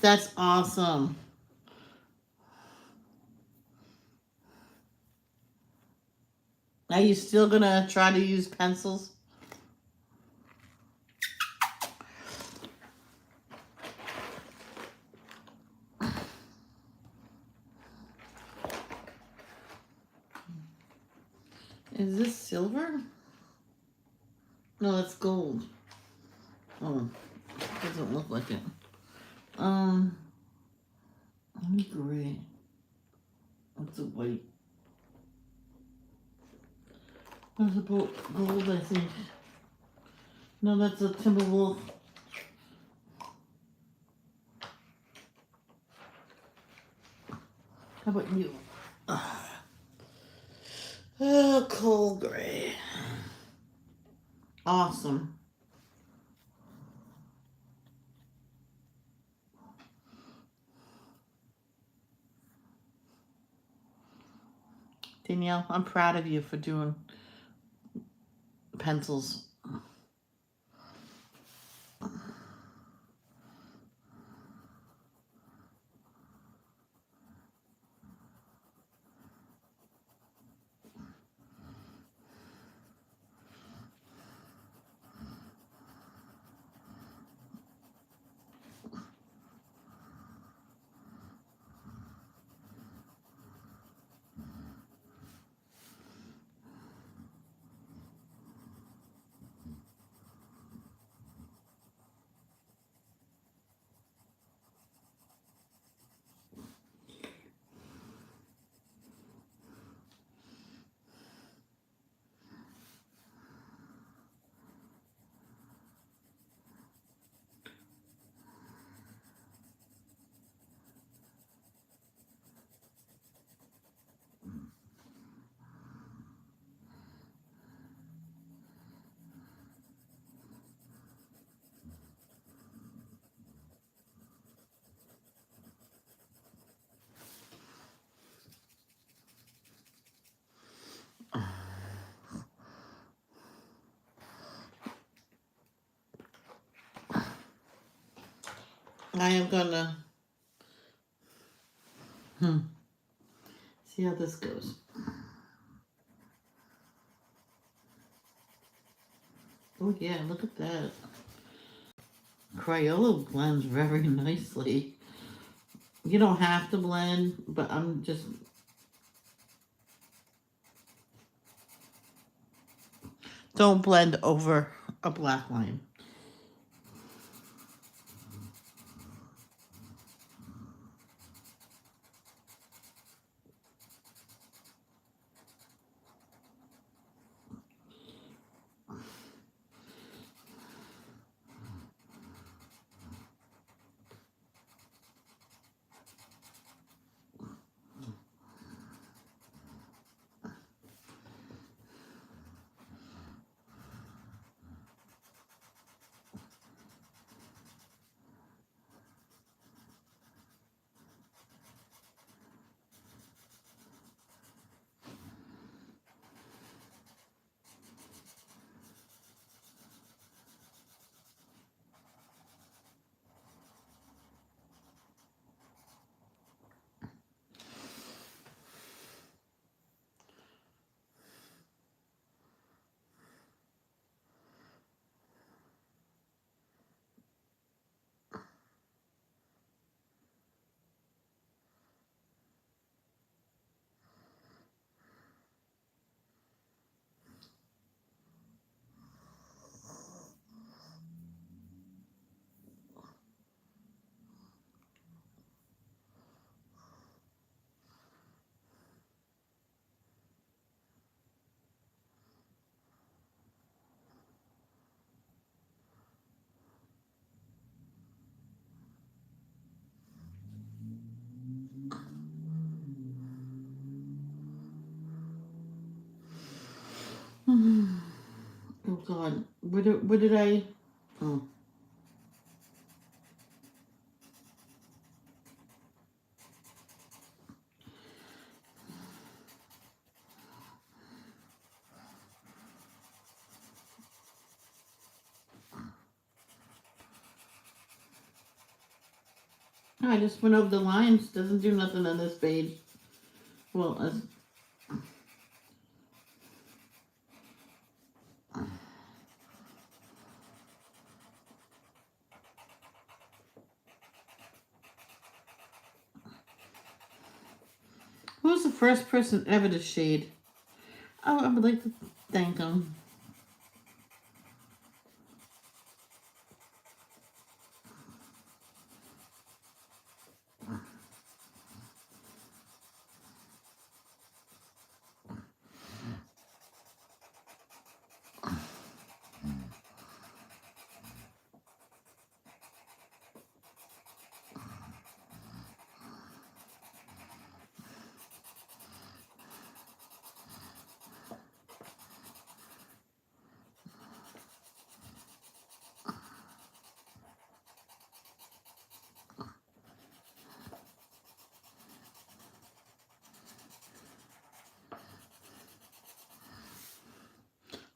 That's awesome. Are you still gonna try to use pencils? Is this silver? No, that's gold. Oh, doesn't look like it. Let me gray. What's a white? There's a gold, I think. No, that's a Timberwolf. How about you? Oh, coal gray. Awesome. Danielle, I'm proud of you for doing pencils. I am gonna see how this goes. Oh yeah, look at that. Crayola blends very nicely. You don't have to blend, but I'm just... Don't blend over a black line. Oh God, what did I? Oh, I just went over the lines. Doesn't do nothing on this page. Well, who's the first person ever to shade? Oh, I would like to thank him.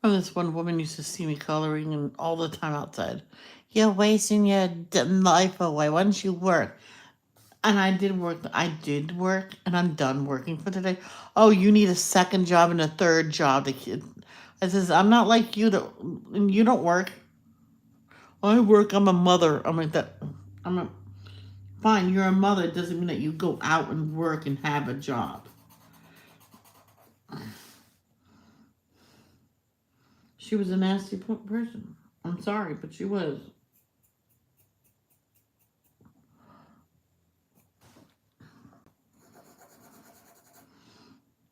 Oh, this one woman used to see me coloring and all the time outside. You're wasting your life away. Why don't you work? And I did work. I did work, and I'm done working for today. Oh, you need a second job and a third job. The kid, I says, I'm not like you. You don't work. I work. I'm a mother. I'm like that. I'm a fine. You're a mother. It doesn't mean that you go out and work and have a job. She was a nasty person. I'm sorry, but she was.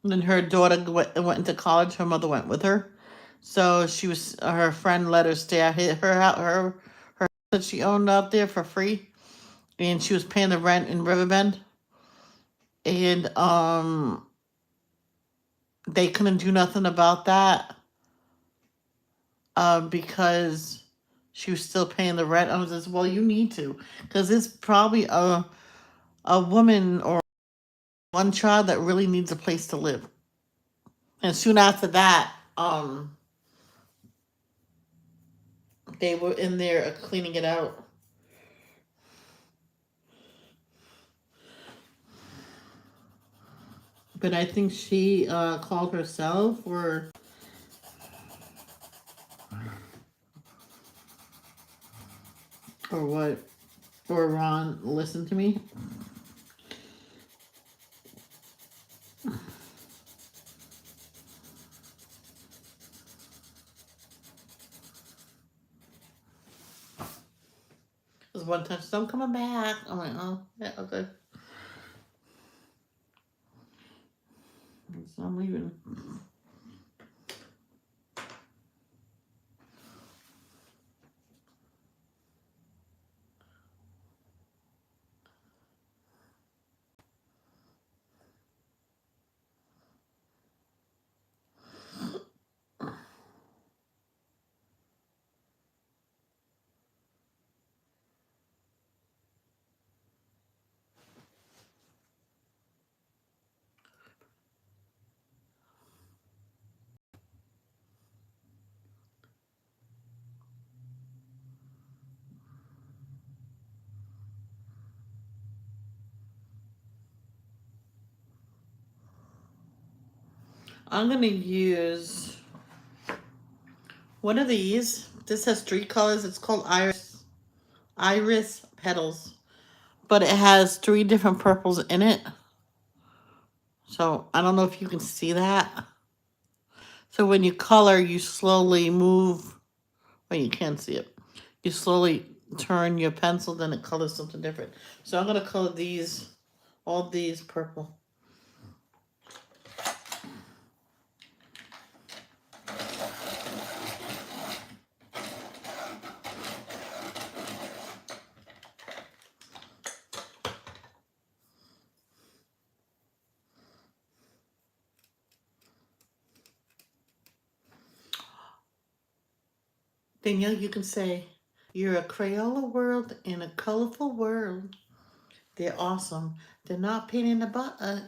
And then her daughter went into college. Her mother went with her, so she was. Her friend let her stay at her that she owned out there for free, and she was paying the rent in Riverbend, and they couldn't do nothing about that, because she was still paying the rent. I was just, well, you need to, because it's probably a woman or one child that really needs a place to live. And soon after that, they were in there cleaning it out. But I think she called herself or what? Or Ron listened to me. There's one time, so I'm coming back. I'm like, oh, yeah, okay. So I'm leaving. I'm gonna use one of these. This has 3 colors. It's called Iris Petals. But it has 3 different purples in it. So I don't know if you can see that. So when you color, you slowly move. Well, you can't see it. You slowly turn your pencil, then it colors something different. So I'm gonna color these, all these purple. Danielle, you can say, you're a Crayola world in a colorful world. They're awesome. They're not pain in the butt.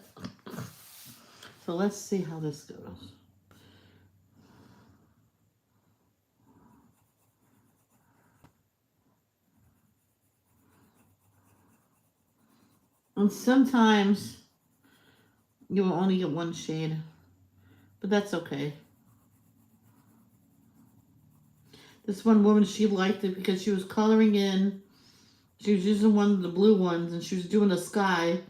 So let's see how this goes. And sometimes you will only get one shade, but that's okay. This one woman, she liked it because she was coloring in. She was using one of the blue ones, and she was doing a sky.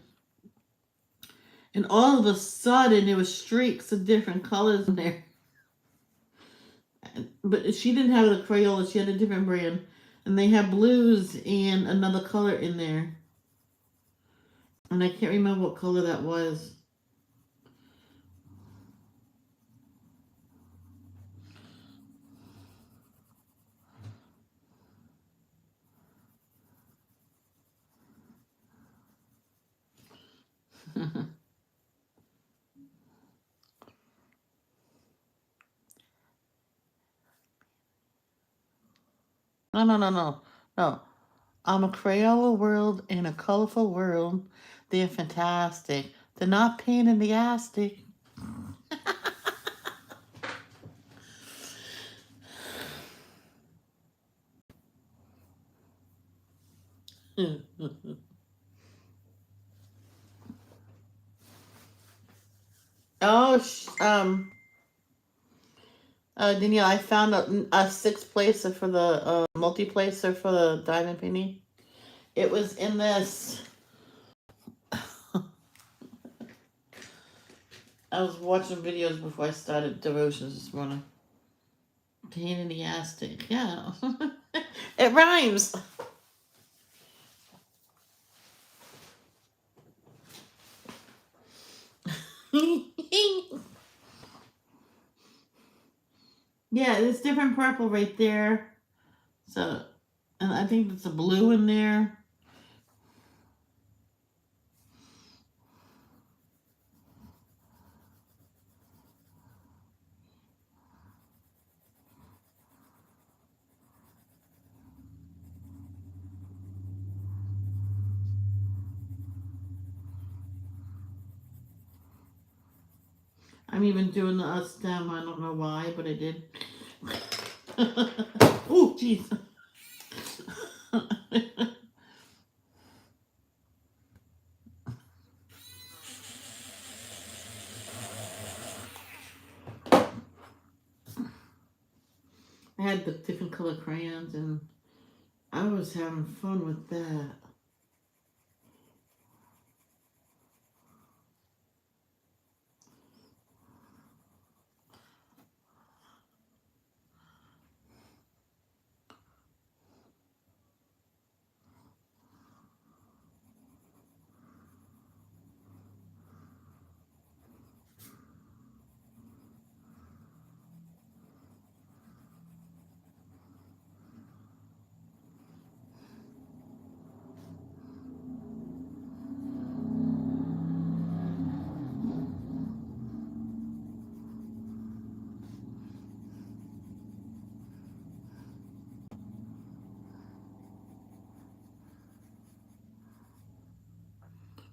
And all of a sudden, there was streaks of different colors in there. But she didn't have the Crayola. She had a different brand. And they had blues and another color in there. And I can't remember what color that was. No, no, no, no. No. I'm a Crayola world in a colorful world. They're fantastic. They're not pain in the astic. Oh, Danielle, I found a 6th placer for the multi-placer for the diamond painting. It was in this. I was watching videos before I started devotions this morning. Pain in the astic. Yeah. It rhymes. Yeah, there's different purple right there. So, and I think there's a blue in there. I'm even doing the stem. I don't know why, but I did. Oh, jeez. I had the different color crayons, and I was having fun with that.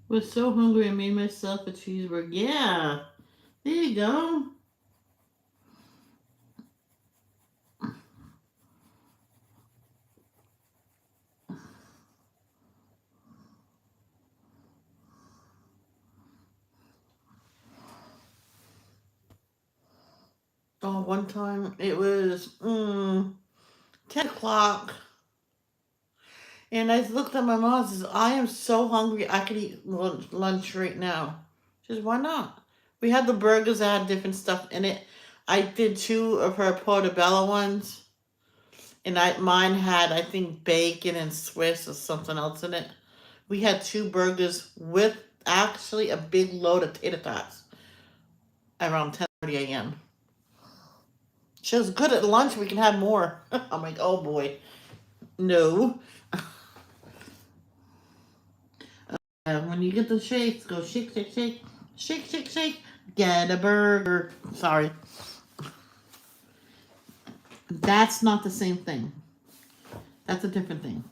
Was so hungry I made myself a cheeseburger. Yeah, there you go. Oh, one time it was 10 o'clock, and I looked at my mom and says, I am so hungry, I could eat lunch right now. She says, why not? We had the burgers that had different stuff in it. I did 2 of her portobello ones, and mine had, I think, bacon and Swiss or something else in it. We had 2 burgers with actually a big load of tater tots around 10:30 a.m. She was good at lunch. We can have more. I'm like, oh boy, no. When you get the shakes, go shake, shake, shake, shake, shake, shake. Get a burger. Sorry, that's not the same thing. That's a different thing.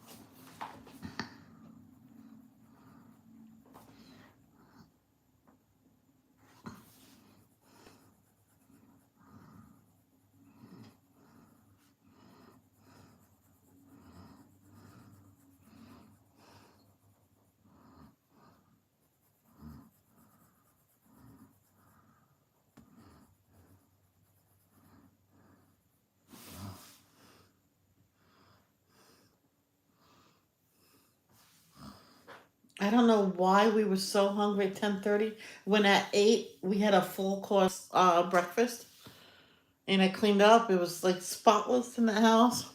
I don't know why we were so hungry at 10:30 when at 8 we had a full course breakfast, and I cleaned up. It was like spotless in the house.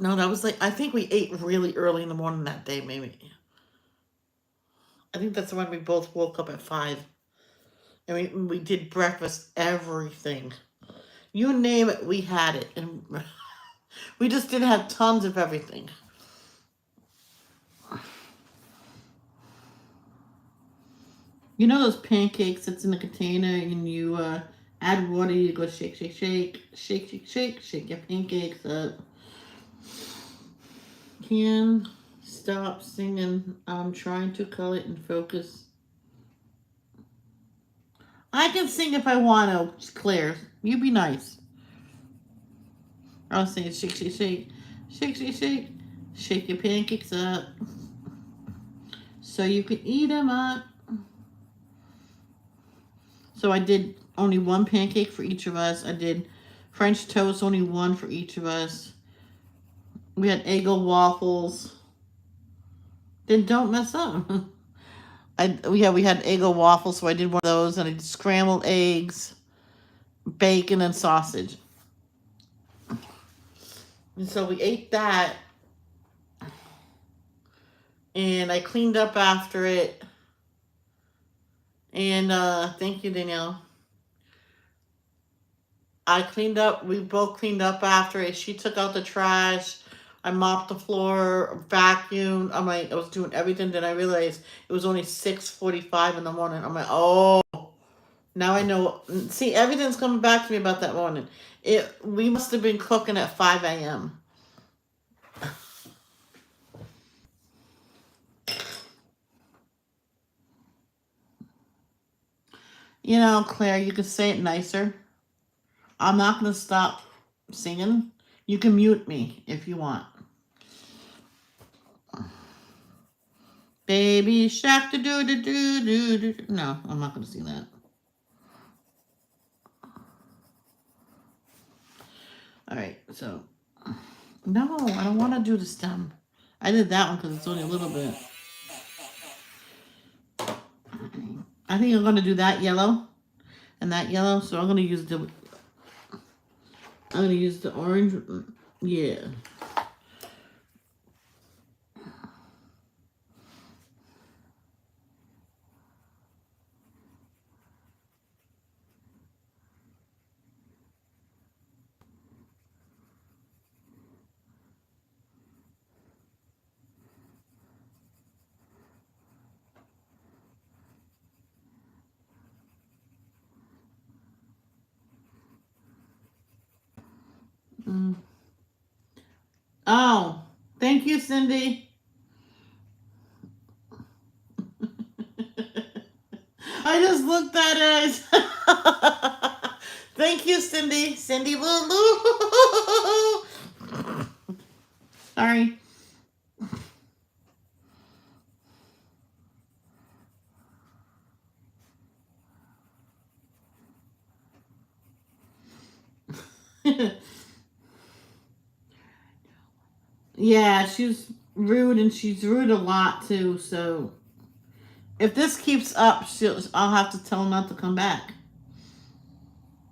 No, that was like, I think we ate really early in the morning that day, maybe. I think that's when we both woke up at 5. And we did breakfast, everything. You name it, we had it. And we just didn't have tons of everything. You know those pancakes that's in a container and you add water, you go shake, shake, shake, shake, shake, shake, shake your pancakes up. Can stop singing. I'm trying to call it and focus. I can sing if I want to, Claire. You be nice. I'll sing shake, shake, shake, shake, shake, shake, shake your pancakes up so you can eat them up. So I did only 1 pancake for each of us. I did French toast, only 1 for each of us. We had Eggo waffles. Then don't mess up. We had Eggo waffles, so I did one of those, and I did scrambled eggs, bacon, and sausage. And so we ate that, and I cleaned up after it. And thank you, Danielle. I cleaned up. We both cleaned up after it. She took out the trash. I mopped the floor, vacuumed. I was doing everything. Then I realized it was only 6:45 in the morning. I'm like, oh, now I know. See, everything's coming back to me about that morning. We must have been cooking at 5 a.m. You know, Claire, you could say it nicer. I'm not going to stop singing. You can mute me if you want. Baby shark do do do do do. No, I'm not going to sing that. Alright, so. No, I don't want to do the stem. I did that one because it's only a little bit. I think I'm going to do that yellow and that yellow. So I'm going to use the orange. Yeah. Mm. Oh, thank you, Cindy. I just looked at it. Thank you, Cindy. Cindy Lou. Sorry. Yeah, she's rude and she's rude a lot too. So if this keeps up, I'll have to tell her not to come back.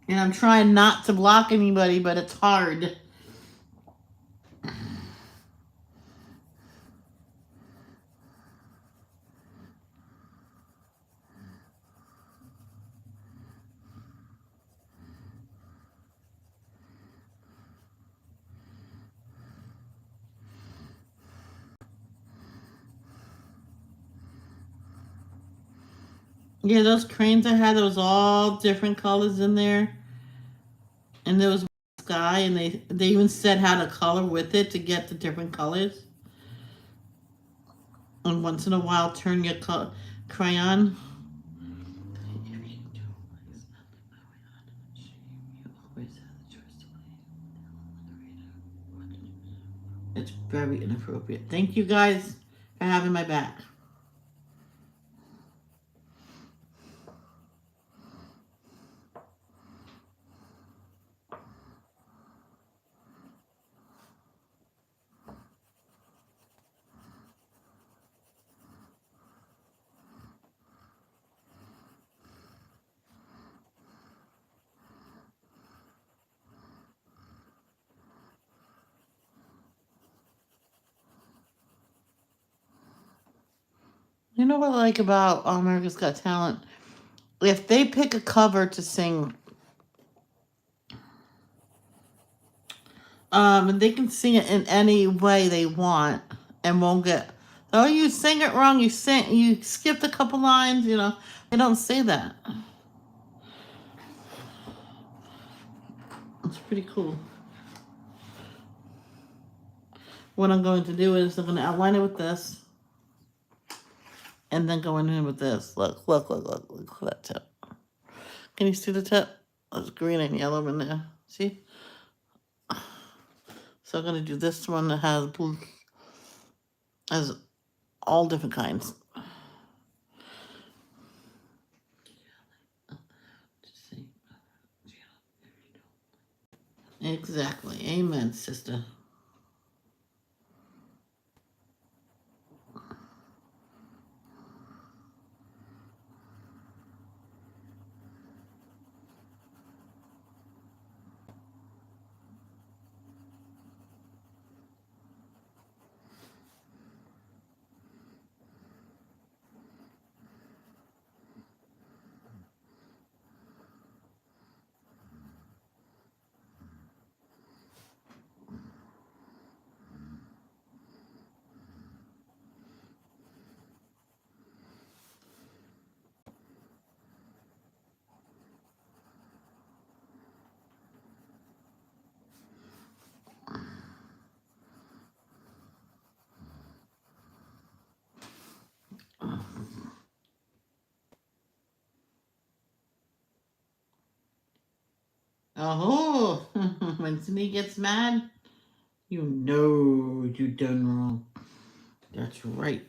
And I'm trying not to block anybody, but it's hard. Yeah, those cranes I had, there was all different colors in there. And there was sky, and they even said how to color with it to get the different colors. And once in a while, turn your crayon. It's very inappropriate. Thank you guys for having my back. You know what I like about America's Got Talent? If they pick a cover to sing, and they can sing it in any way they want and won't get, oh, you sing it wrong, you skipped a couple lines, they don't say that. It's pretty cool. What I'm going to do is I'm going to outline it with this and then go in with this. Look at that tip. Can you see the tip? There's green and yellow in there. See? So I'm going to do this one that has blue, has all different kinds. Exactly. Amen, sister. Oh, when Cindy gets mad, you know you done wrong. That's right.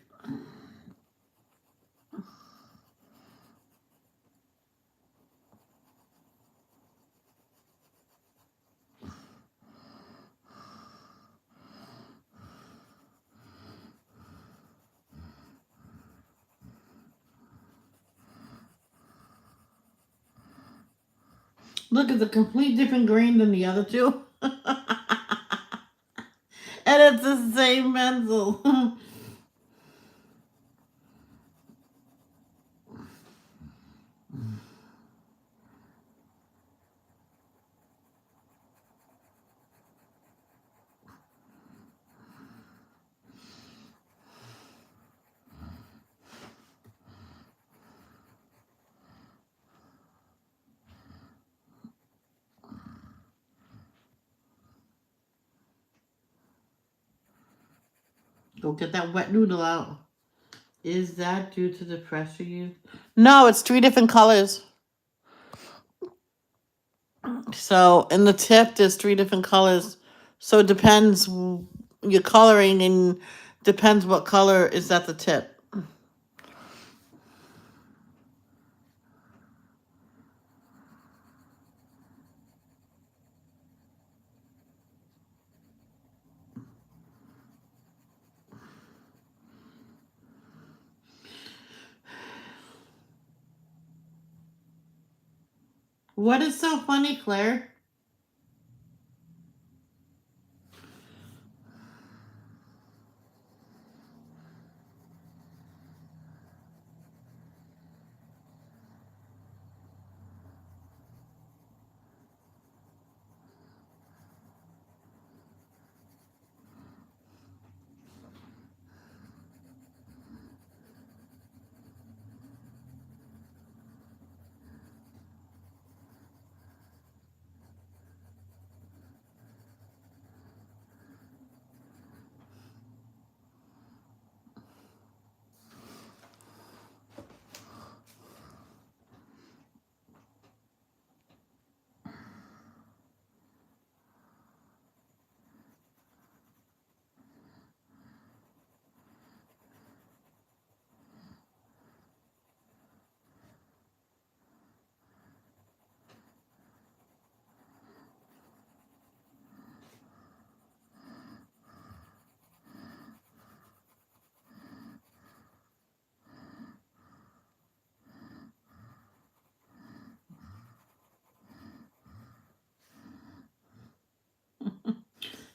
Look, it's a complete different grain than the other two. And it's the same pencil. Go get that wet noodle out. Is that due to the pressure you? No, it's 3 different colors. So in the tip, there's 3 different colors. So it depends your coloring and depends what color is at the tip. What is so funny, Claire?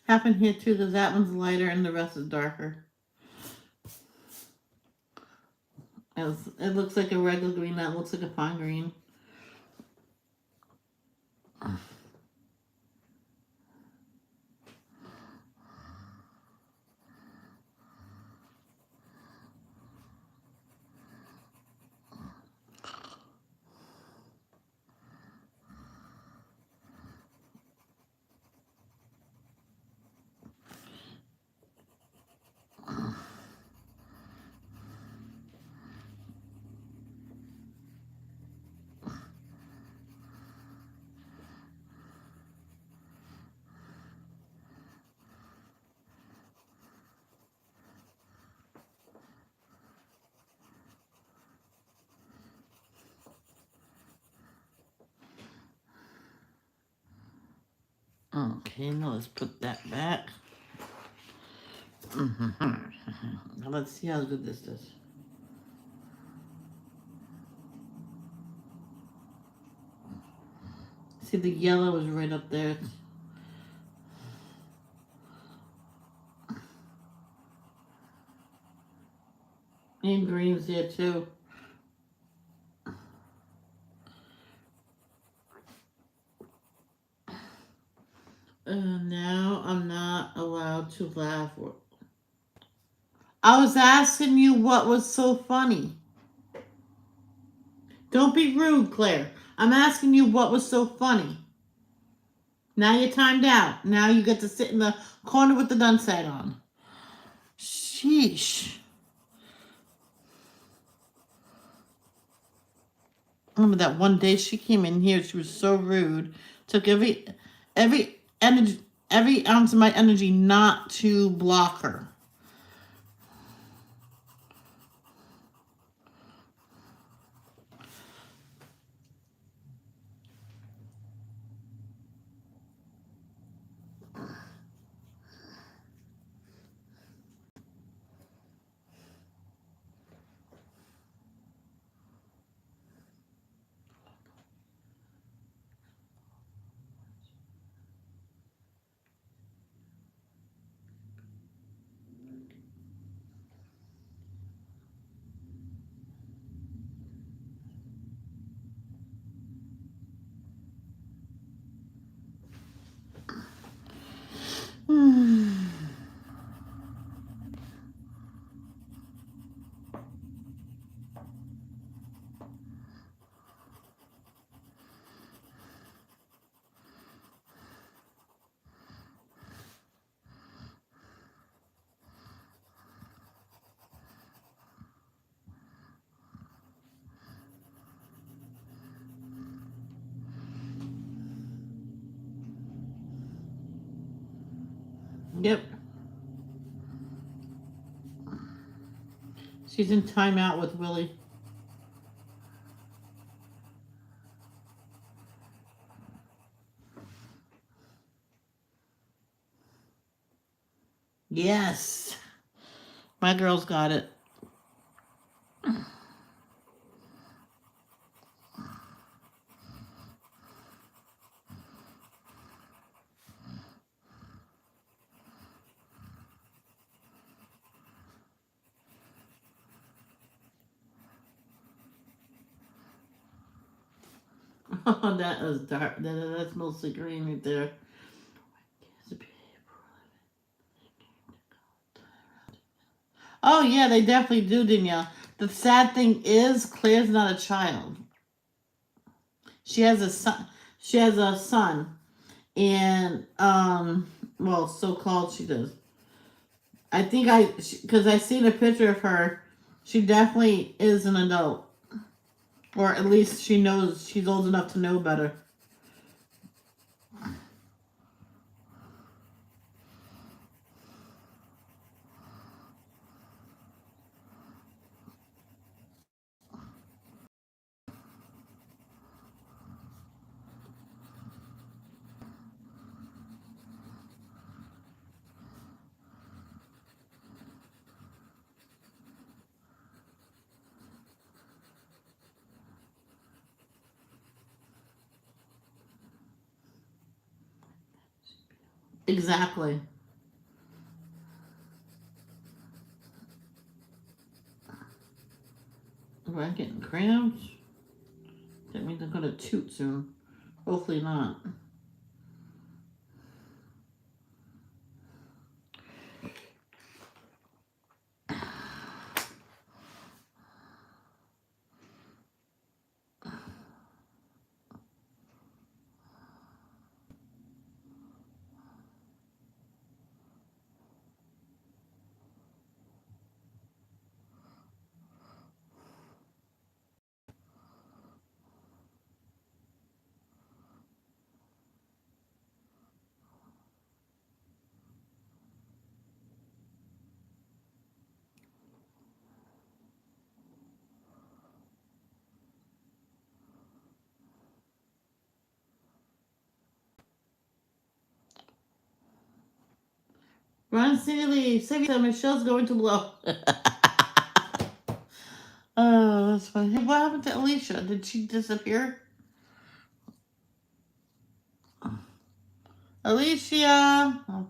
Happened here too, because that one's lighter and the rest is darker. It looks like a regular green, that looks like a fine green. Okay, now let's put that back. Now let's see how good this is. See, the yellow is right up there. And green's there too. Now I'm not allowed to laugh. I was asking you what was so funny. Don't be rude, Claire. I'm asking you what was so funny. Now you're timed out. Now you get to sit in the corner with the done set on. Sheesh. I remember that one day she came in here. She was so rude. Took every energy, every ounce of my energy not to block her. Yep. She's in timeout with Willie. Yes. My girl's got it. Oh, that is dark. That's mostly green right there. Oh yeah, they definitely do, Danielle. The sad thing is, Claire's not a child. She has a son. She has a son, and well, so called she does. I think because I seen a picture of her. She definitely is an adult, or at least she knows she's old enough to know better. Exactly. Am I getting cramps? That means I'm gonna toot soon. Hopefully not. Run, Cindy, Savvy, Michelle's going to blow. Oh, that's funny. Hey, what happened to Alicia? Did she disappear? Alicia! Oh.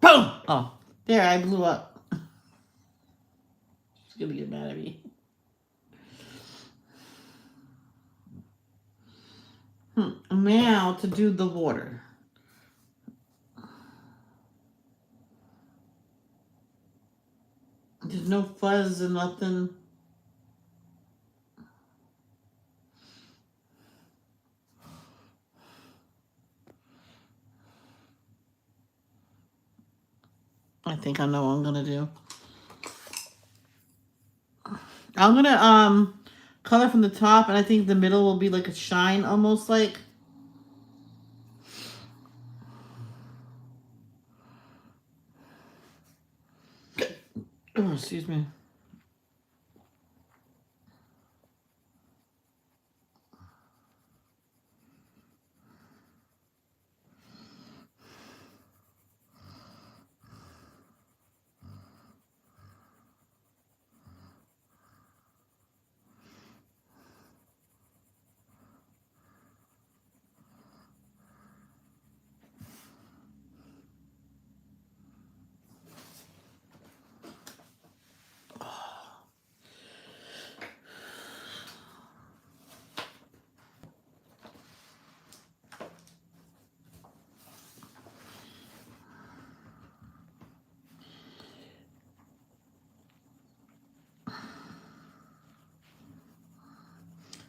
Boom! Oh, there, I blew up. She's gonna get mad at me. Now to do the water. There's no fuzz and nothing. I think I know what I'm gonna do. I'm gonna color from the top, and I think the middle will be like a shine, almost like. Oh, excuse me.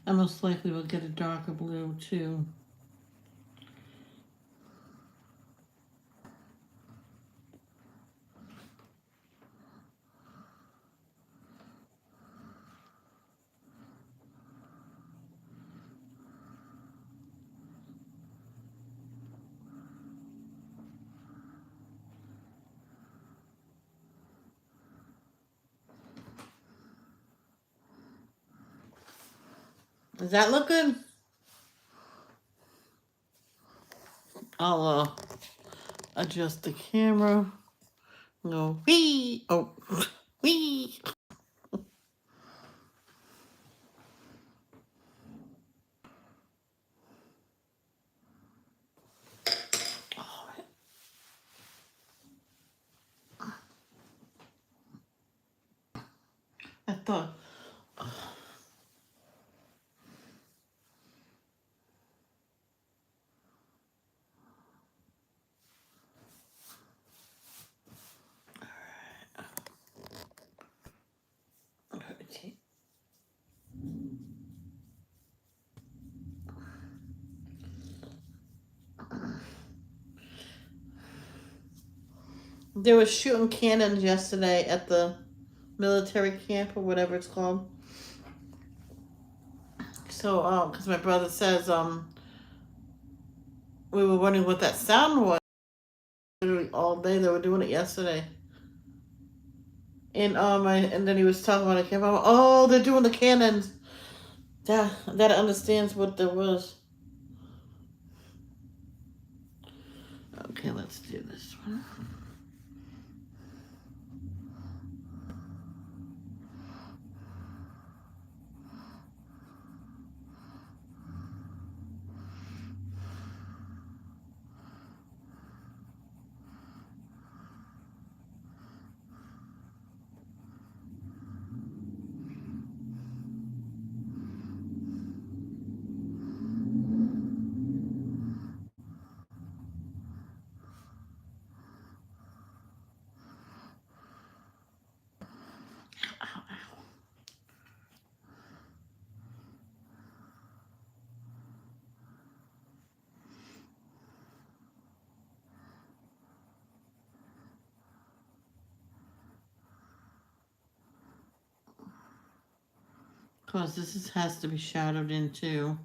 I most likely will get a darker blue too. Does that look good? I'll adjust the camera. Go wee. Oh, wee. I thought. Okay. They were shooting cannons yesterday at the military camp or whatever it's called. So, because my brother says, we were wondering what that sound was. Literally all day they were doing it yesterday. And and then he was talking about it. Came out. Oh, they're doing the cannons. That understands what there was. Okay, let's do this one. Because has to be shadowed in too.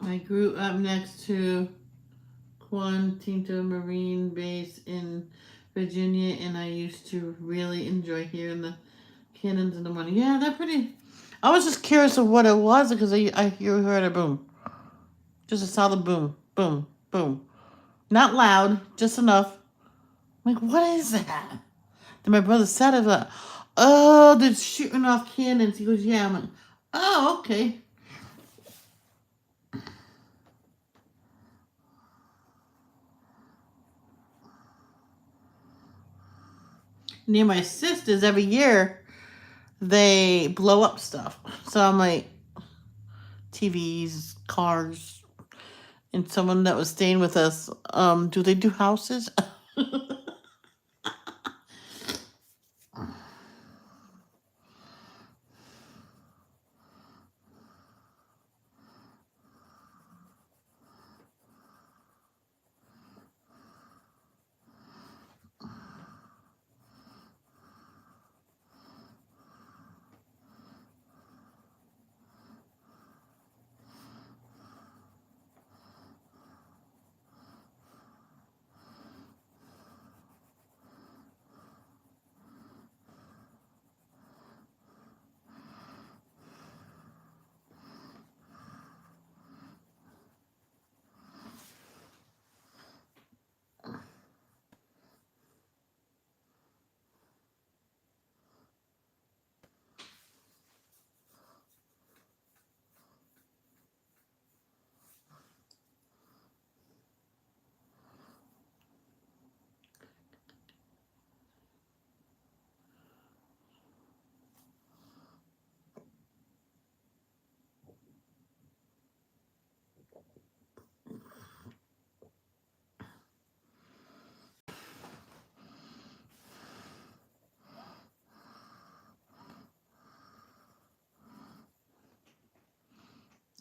I grew up next to Quantico Marine Base in Virginia, and I used to really enjoy hearing the cannons in the morning. Yeah, they're pretty. I was just curious of what it was because you heard a boom, just a solid boom, boom, boom, not loud, just enough. I'm like, what is that? Then my brother said it like, oh, they're shooting off cannons. He goes, yeah. I'm like, oh, okay. Near my sisters, every year they blow up stuff. So I'm like, TVs, cars, and someone that was staying with us. Do they do houses?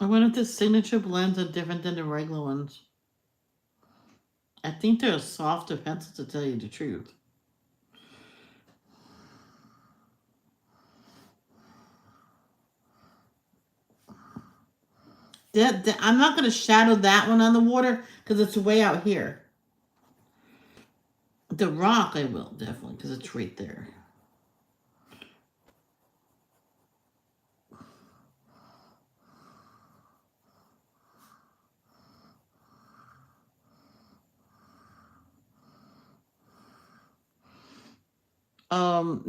I wonder if the signature blends are different than the regular ones. I think they're a softer pencil, to tell you the truth. I'm not going to shadow that one on the water because it's way out here. The rock I will, definitely, because it's right there.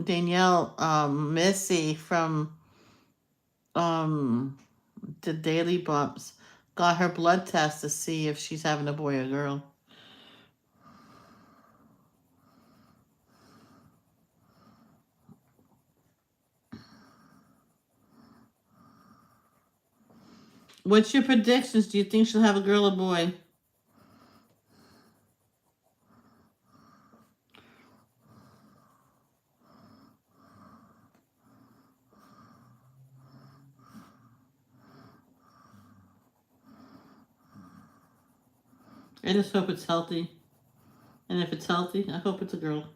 Danielle, Missy from the Daily Bumps got her blood test to see if she's having a boy or girl. What's your predictions? Do you think she'll have a girl or boy? I just hope it's healthy. And if it's healthy, I hope it's a girl.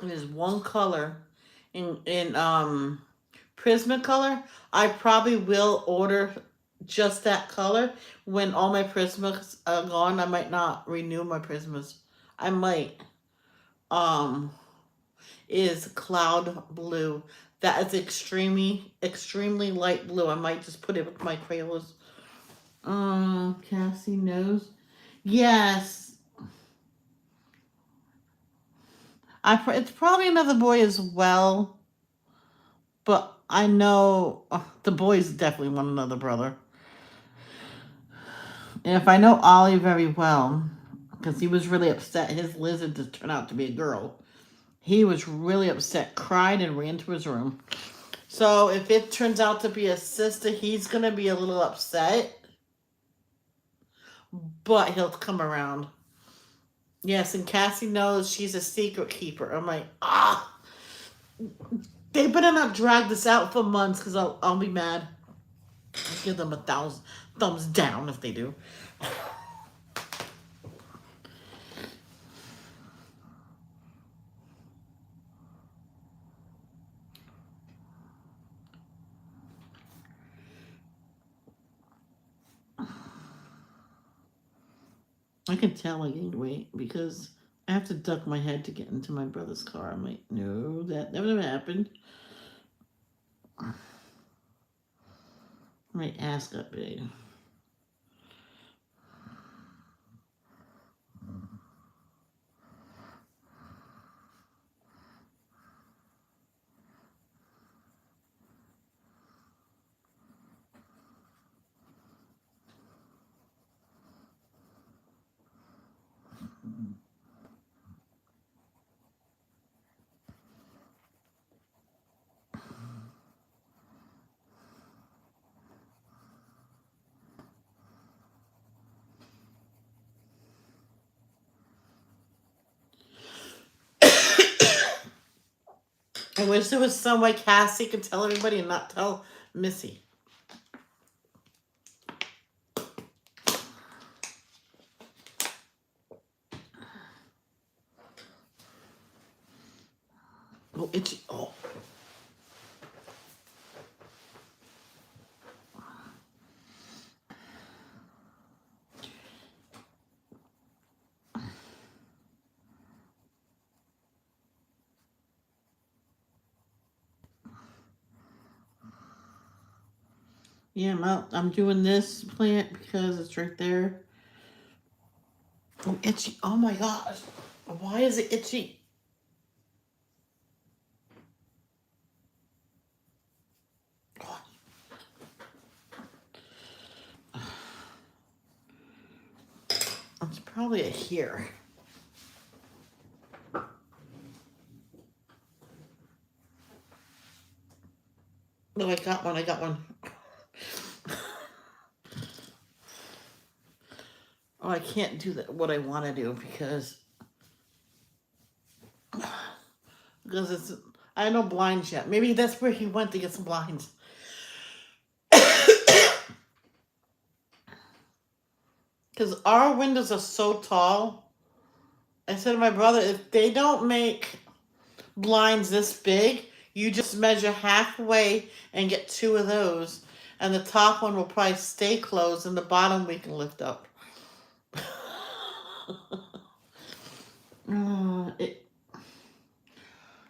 There's one color in Prismacolor. I probably will order just that color. When all my Prismas are gone, I might not renew my Prismas. I might. Um, is Cloud Blue. That is extremely light blue. I might just put it with my Crayolas. Cassie knows. Yes. It's probably another boy as well, but I know the boys definitely want another brother. And if I know Ollie very well, because he was really upset his lizard just turned out to be a girl. He was really upset, cried, and ran to his room. So if it turns out to be a sister, he's gonna be a little upset, but he'll come around. Yes, and Cassie knows she's a secret keeper. I'm like, they better not drag this out for months because I'll be mad. I'll give them 1,000 thumbs down if they do. I can tell I gained weight because I have to duck my head to get into my brother's car. I'm like, no, that never happened. My ass got big. I wish there was some way Cassie could tell everybody and not tell Missy. Oh, itchy. Oh. Yeah, I'm doing this plant because it's right there. Oh, itchy. Oh my gosh. Why is it itchy? It's probably a here. I got one. I got one. Oh, I can't do that. What I want to do because it's. I have no blinds yet. Maybe that's where he went to get some blinds. Because our windows are so tall. I said to my brother, if they don't make blinds this big, you just measure halfway and get 2 of those. And the top one will probably stay closed and the bottom we can lift up. It,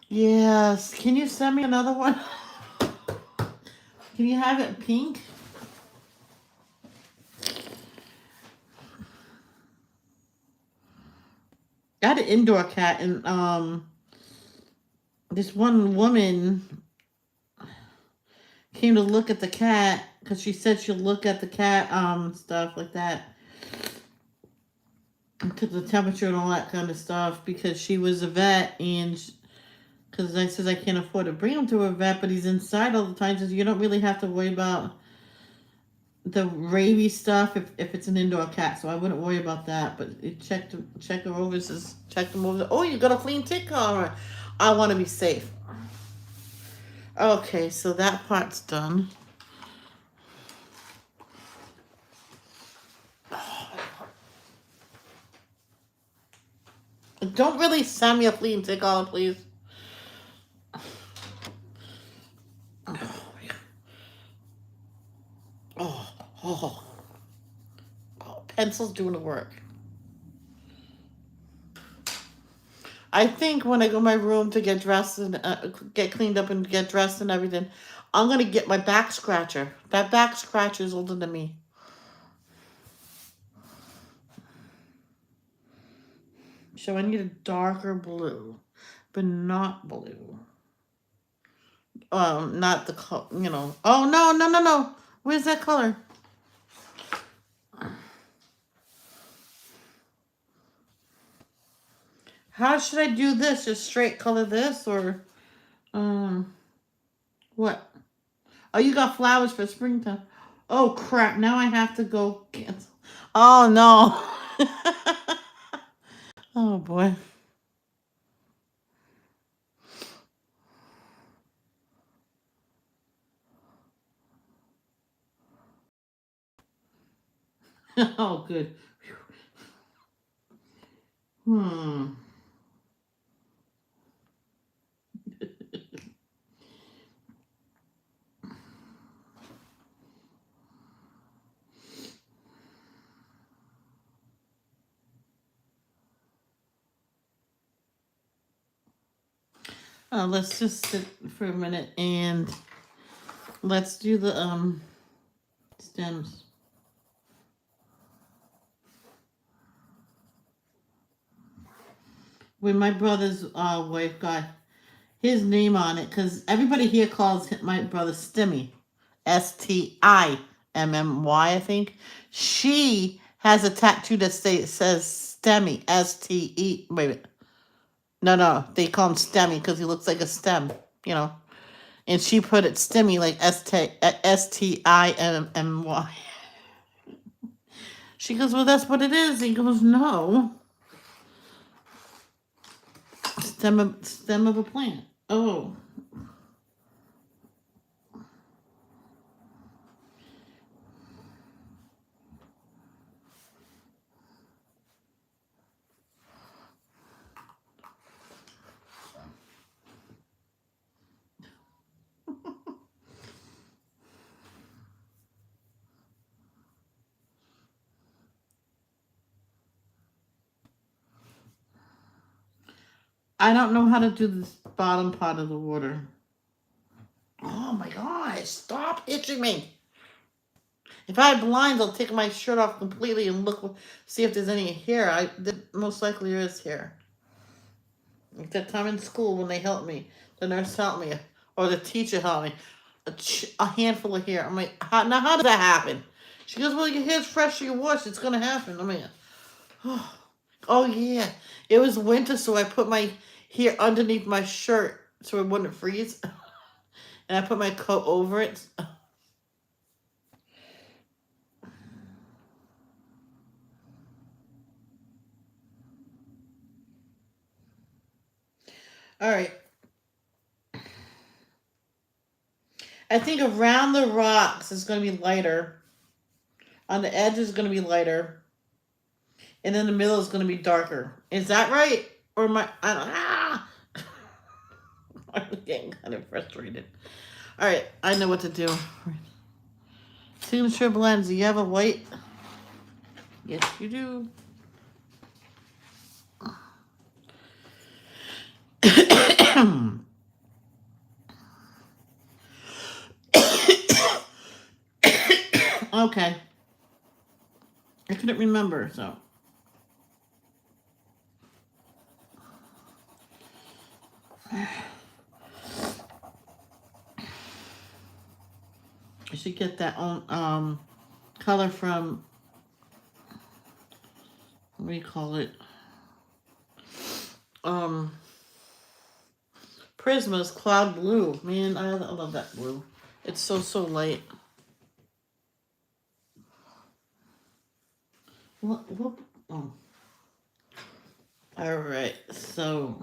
yes. Can you send me another one? Can you have it pink? I had an indoor cat, and this one woman came to look at the cat because she said she'll look at the cat, stuff like that, to the temperature and all that kind of stuff, because she was a vet, and because I says I can't afford to bring him to a vet, but he's inside all the time, so you don't really have to worry about the rabies stuff if it's an indoor cat, so I wouldn't worry about that. But it checked her over, says check them over. Oh, you got a clean tick collar. I want to be safe. Okay, so that part's done. Don't really send me a flea and tick collar, please. Oh, pencil's doing the work. I think when I go to my room to get dressed and get cleaned up and get dressed and everything, I'm gonna get my back scratcher. That back scratcher is older than me. So I need a darker blue, but not blue. Not the color, you know. Oh, no. Where's that color? How should I do this? Just straight color this or, what? Oh, you got flowers for springtime. Oh, crap. Now I have to go cancel. Oh, no. Oh, boy. Oh, good. Let's just sit for a minute and let's do the stems. When my brother's wife got his name on it, because everybody here calls my brother Stimmy, Stimmy, I think. She has a tattoo that says Stemmy, Ste. Wait a minute. No, they call him Stemmy because he looks like a stem, you know. And she put it Stimmy, like Stimmy. She goes, well, that's what it is. He goes, no. Stem of a plant. Oh. I don't know how to do this bottom part of the water. Oh my gosh, stop itching me. If I had blinds, I'll take my shirt off completely and see if there's any hair. Most likely there is hair. Like that time in school when they helped me, the nurse helped me, or the teacher helped me, a handful of hair. I'm like, how does that happen? She goes, well, your hair's freshly washed. It's going to happen. I'm like, oh yeah. It was winter, so I put my hair underneath my shirt so it wouldn't freeze. and I put my coat over it. All right. I think around the rocks is going to be lighter. On the edge is going to be lighter. And in the middle is going to be darker. Is that right? Or am I don't, I'm getting kind of frustrated. All right, I know what to do. Signature blends. Do you have a white? Yes, you do. Okay. I couldn't remember, so. I should get that on color from, what do you call it? Prisma's Cloud Blue. Man, I love that blue. It's so light. What? Oh. All right, so.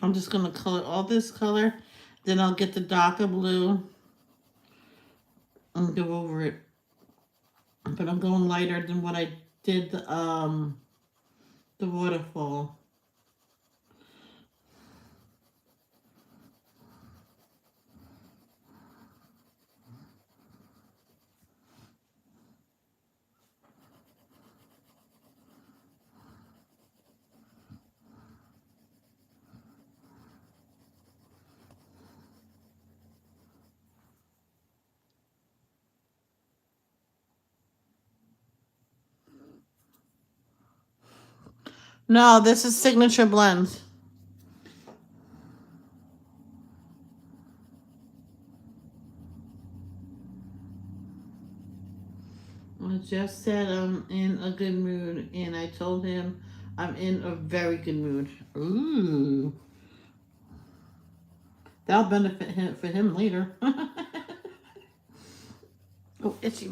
I'm just going to color all this color. Then I'll get the darker blue and go over it. But I'm going lighter than what I did the waterfall. No, this is Signature Blends. I just said I'm in a good mood, and I told him I'm in a very good mood. Ooh. That'll benefit him for him later. Oh, itchy.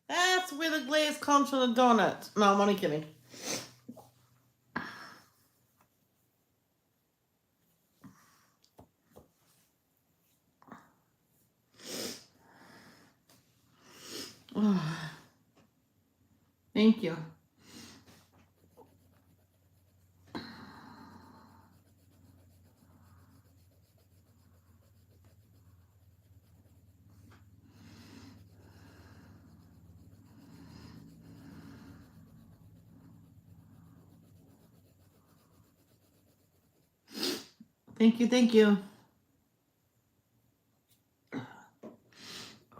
That's where the glaze comes from the donuts. No, I'm only kidding. Thank you. Thank you, thank you.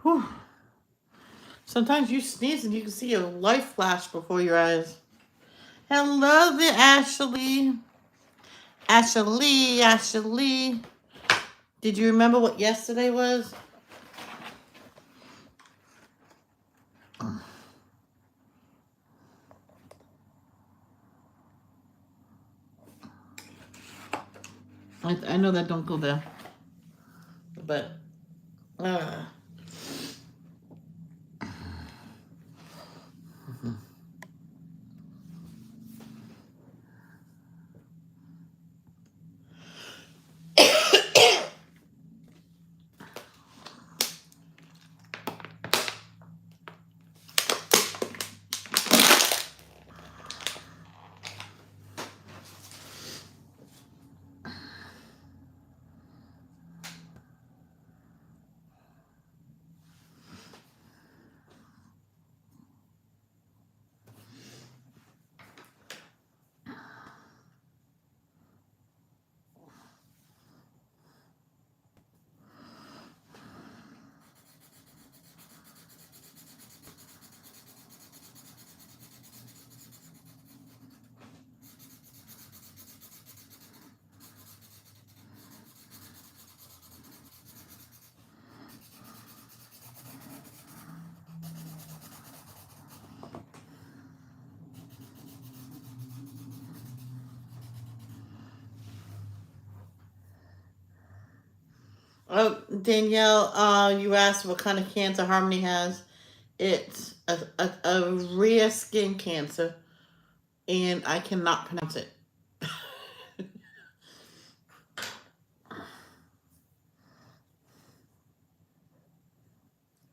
Whew. Sometimes you sneeze and you can see a light flash before your eyes. Hello there, Ashley. Ashley. Did you remember what yesterday was? I know that don't go there. But, Oh, Danielle, you asked what kind of cancer Harmony has. It's a rare skin cancer, and I cannot pronounce it.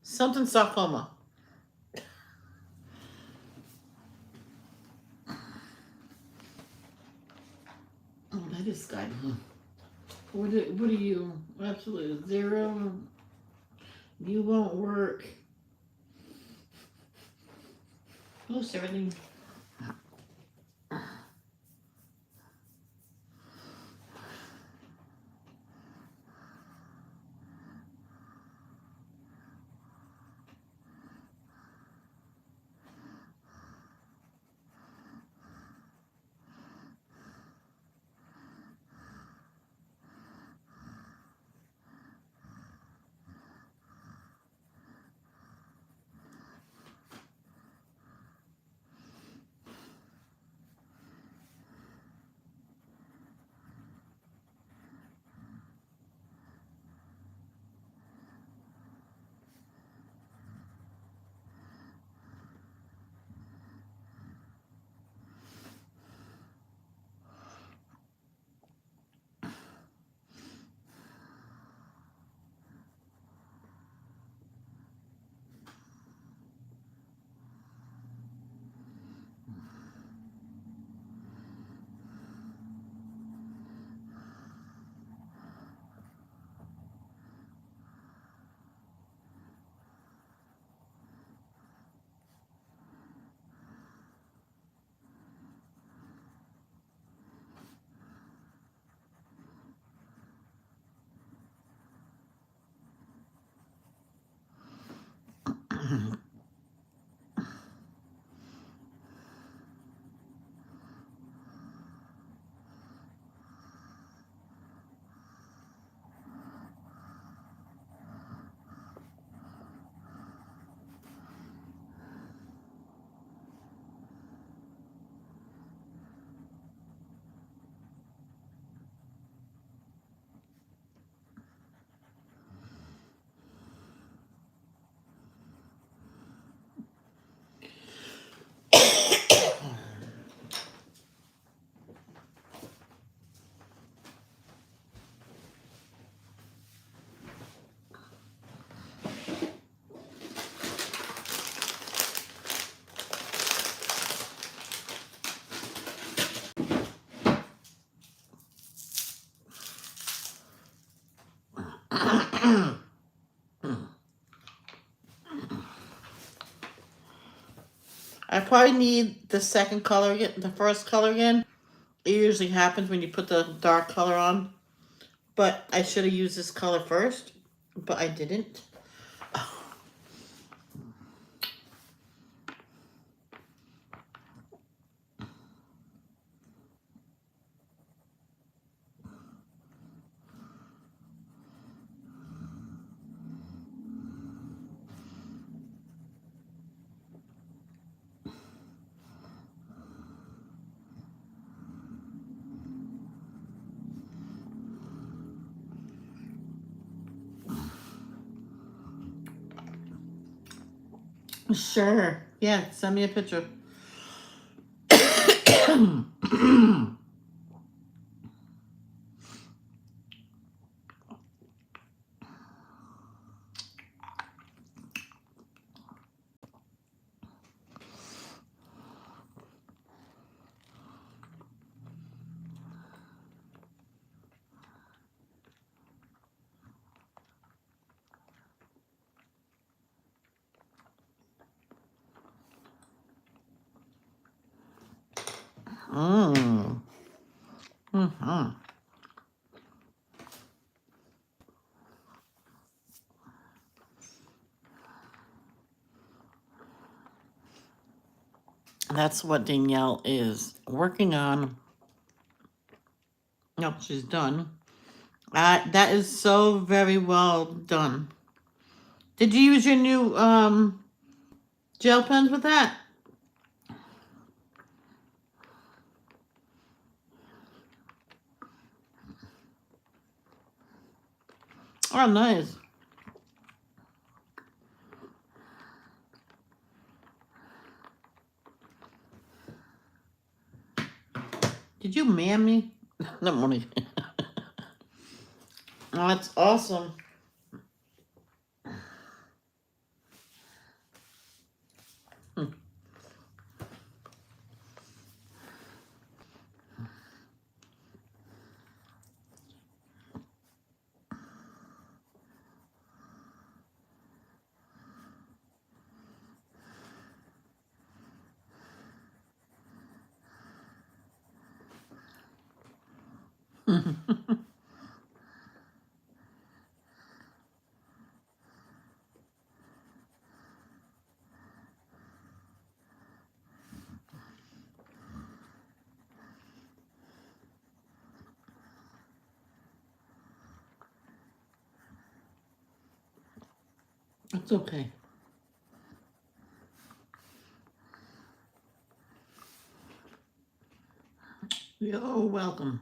Something sarcoma. Oh, that is Skype. What are you? Absolutely zero. You won't work. Most everything. I probably need the second color again, the first color again. It usually happens when you put the dark color on. But I should have used this color first, but I didn't. Sure. Yeah, send me a picture. Mm. Mm-hmm. That's what Danielle is working on. No, she's done. That is so very well done. Did you use your new gel pens with that? Oh, nice. Did you man me? No money. Oh, that's awesome. It's okay. You're welcome.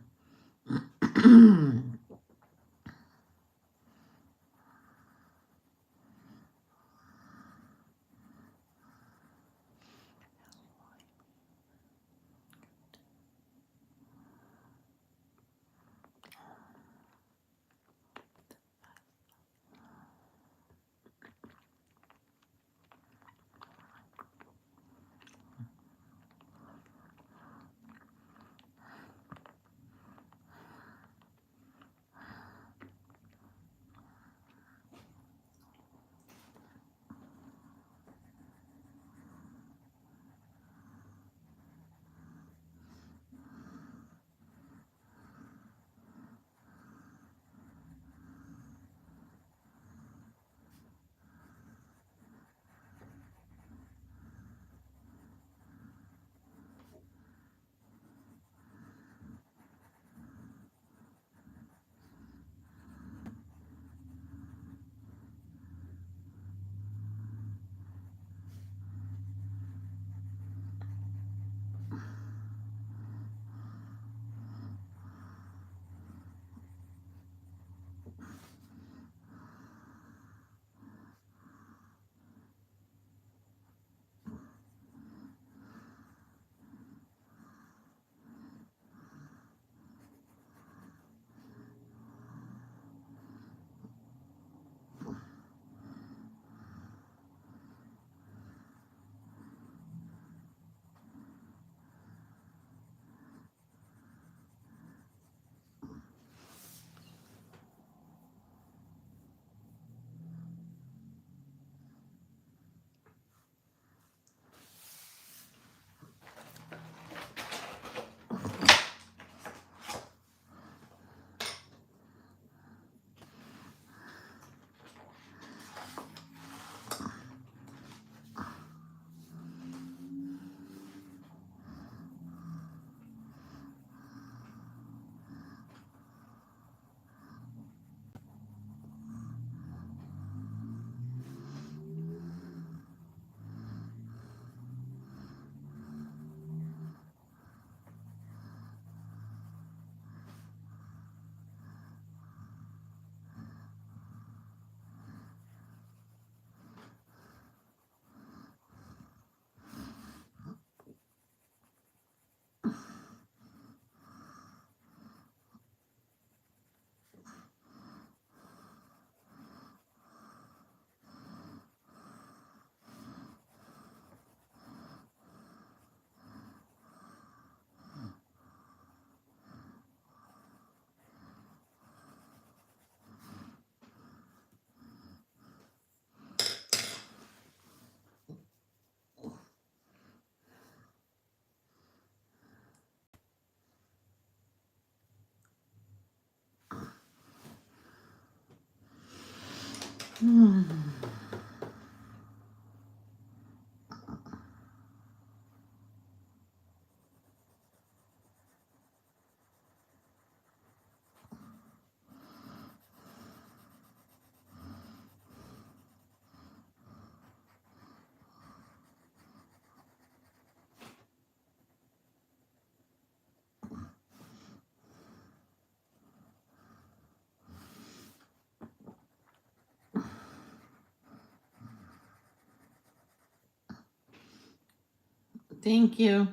Thank you.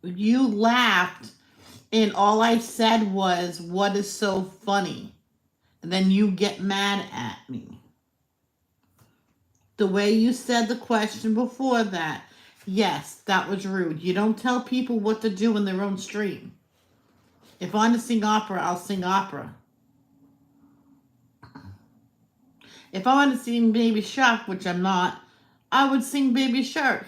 You laughed, and all I said was, "What is so funny?" And then you get mad at me. The way you said the question before that, yes, that was rude. You don't tell people what to do in their own stream. If I want to sing opera, I'll sing opera. If I want to sing Baby Shark, which I'm not, I would sing Baby Shark.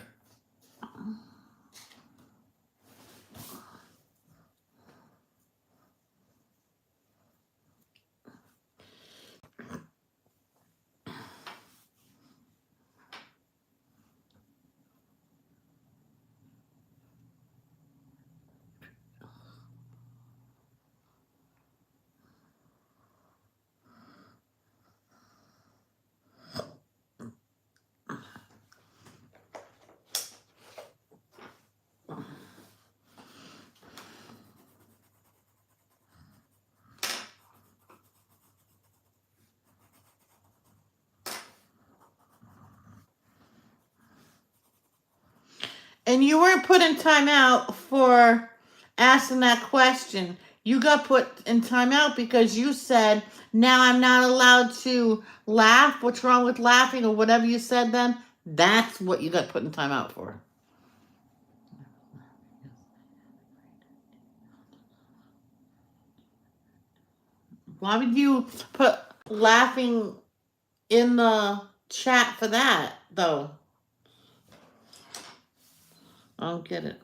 And you weren't put in timeout for asking that question. You got put in timeout because you said, now I'm not allowed to laugh. What's wrong with laughing, or whatever you said then? That's what you got put in timeout for. Why would you put laughing in the chat for that, though? I don't get it.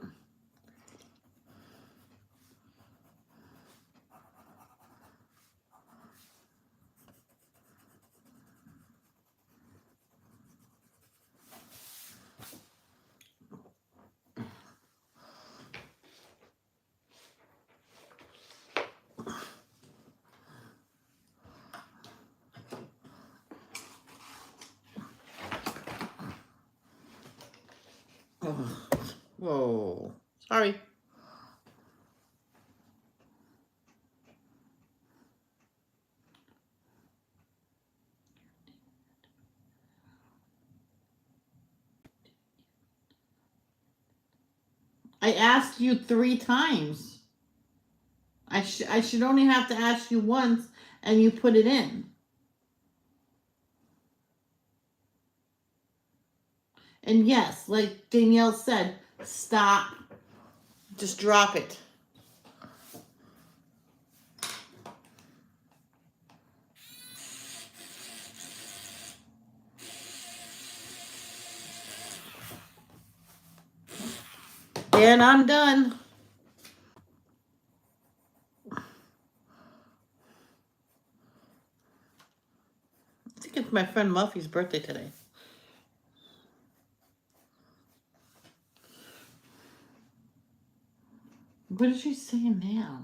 Whoa. Sorry. I asked you 3 times. I should only have to ask you once, and you put it in. And yes, like Danielle said, Stop. Just drop it. And I'm done. I think it's my friend Muffy's birthday today. What is she saying now?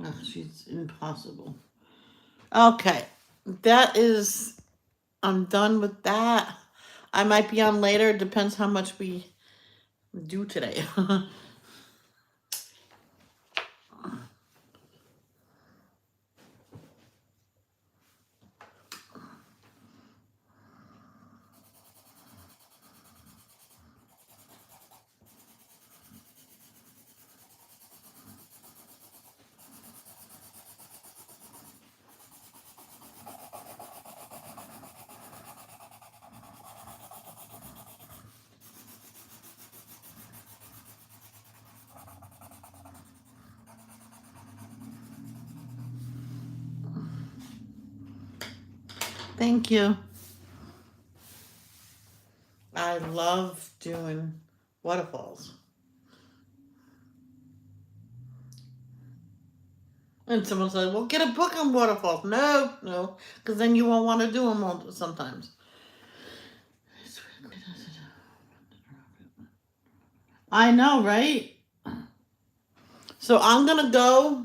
Oh, she's impossible. Okay. That is, I'm done with that. I might be on later. Depends how much we do today. Thank you. I love doing waterfalls. And someone said, well, get a book on waterfalls. No, because then you won't want to do them all sometimes. I know, right? So I'm going to go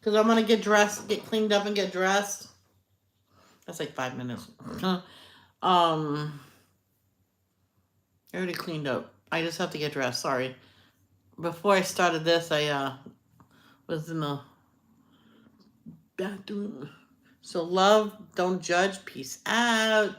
because I'm going to get dressed, get cleaned up and get dressed. That's like 5 minutes. I already cleaned up. I just have to get dressed. Sorry. Before I started this, I was in the bathroom. So love, don't judge. Peace out.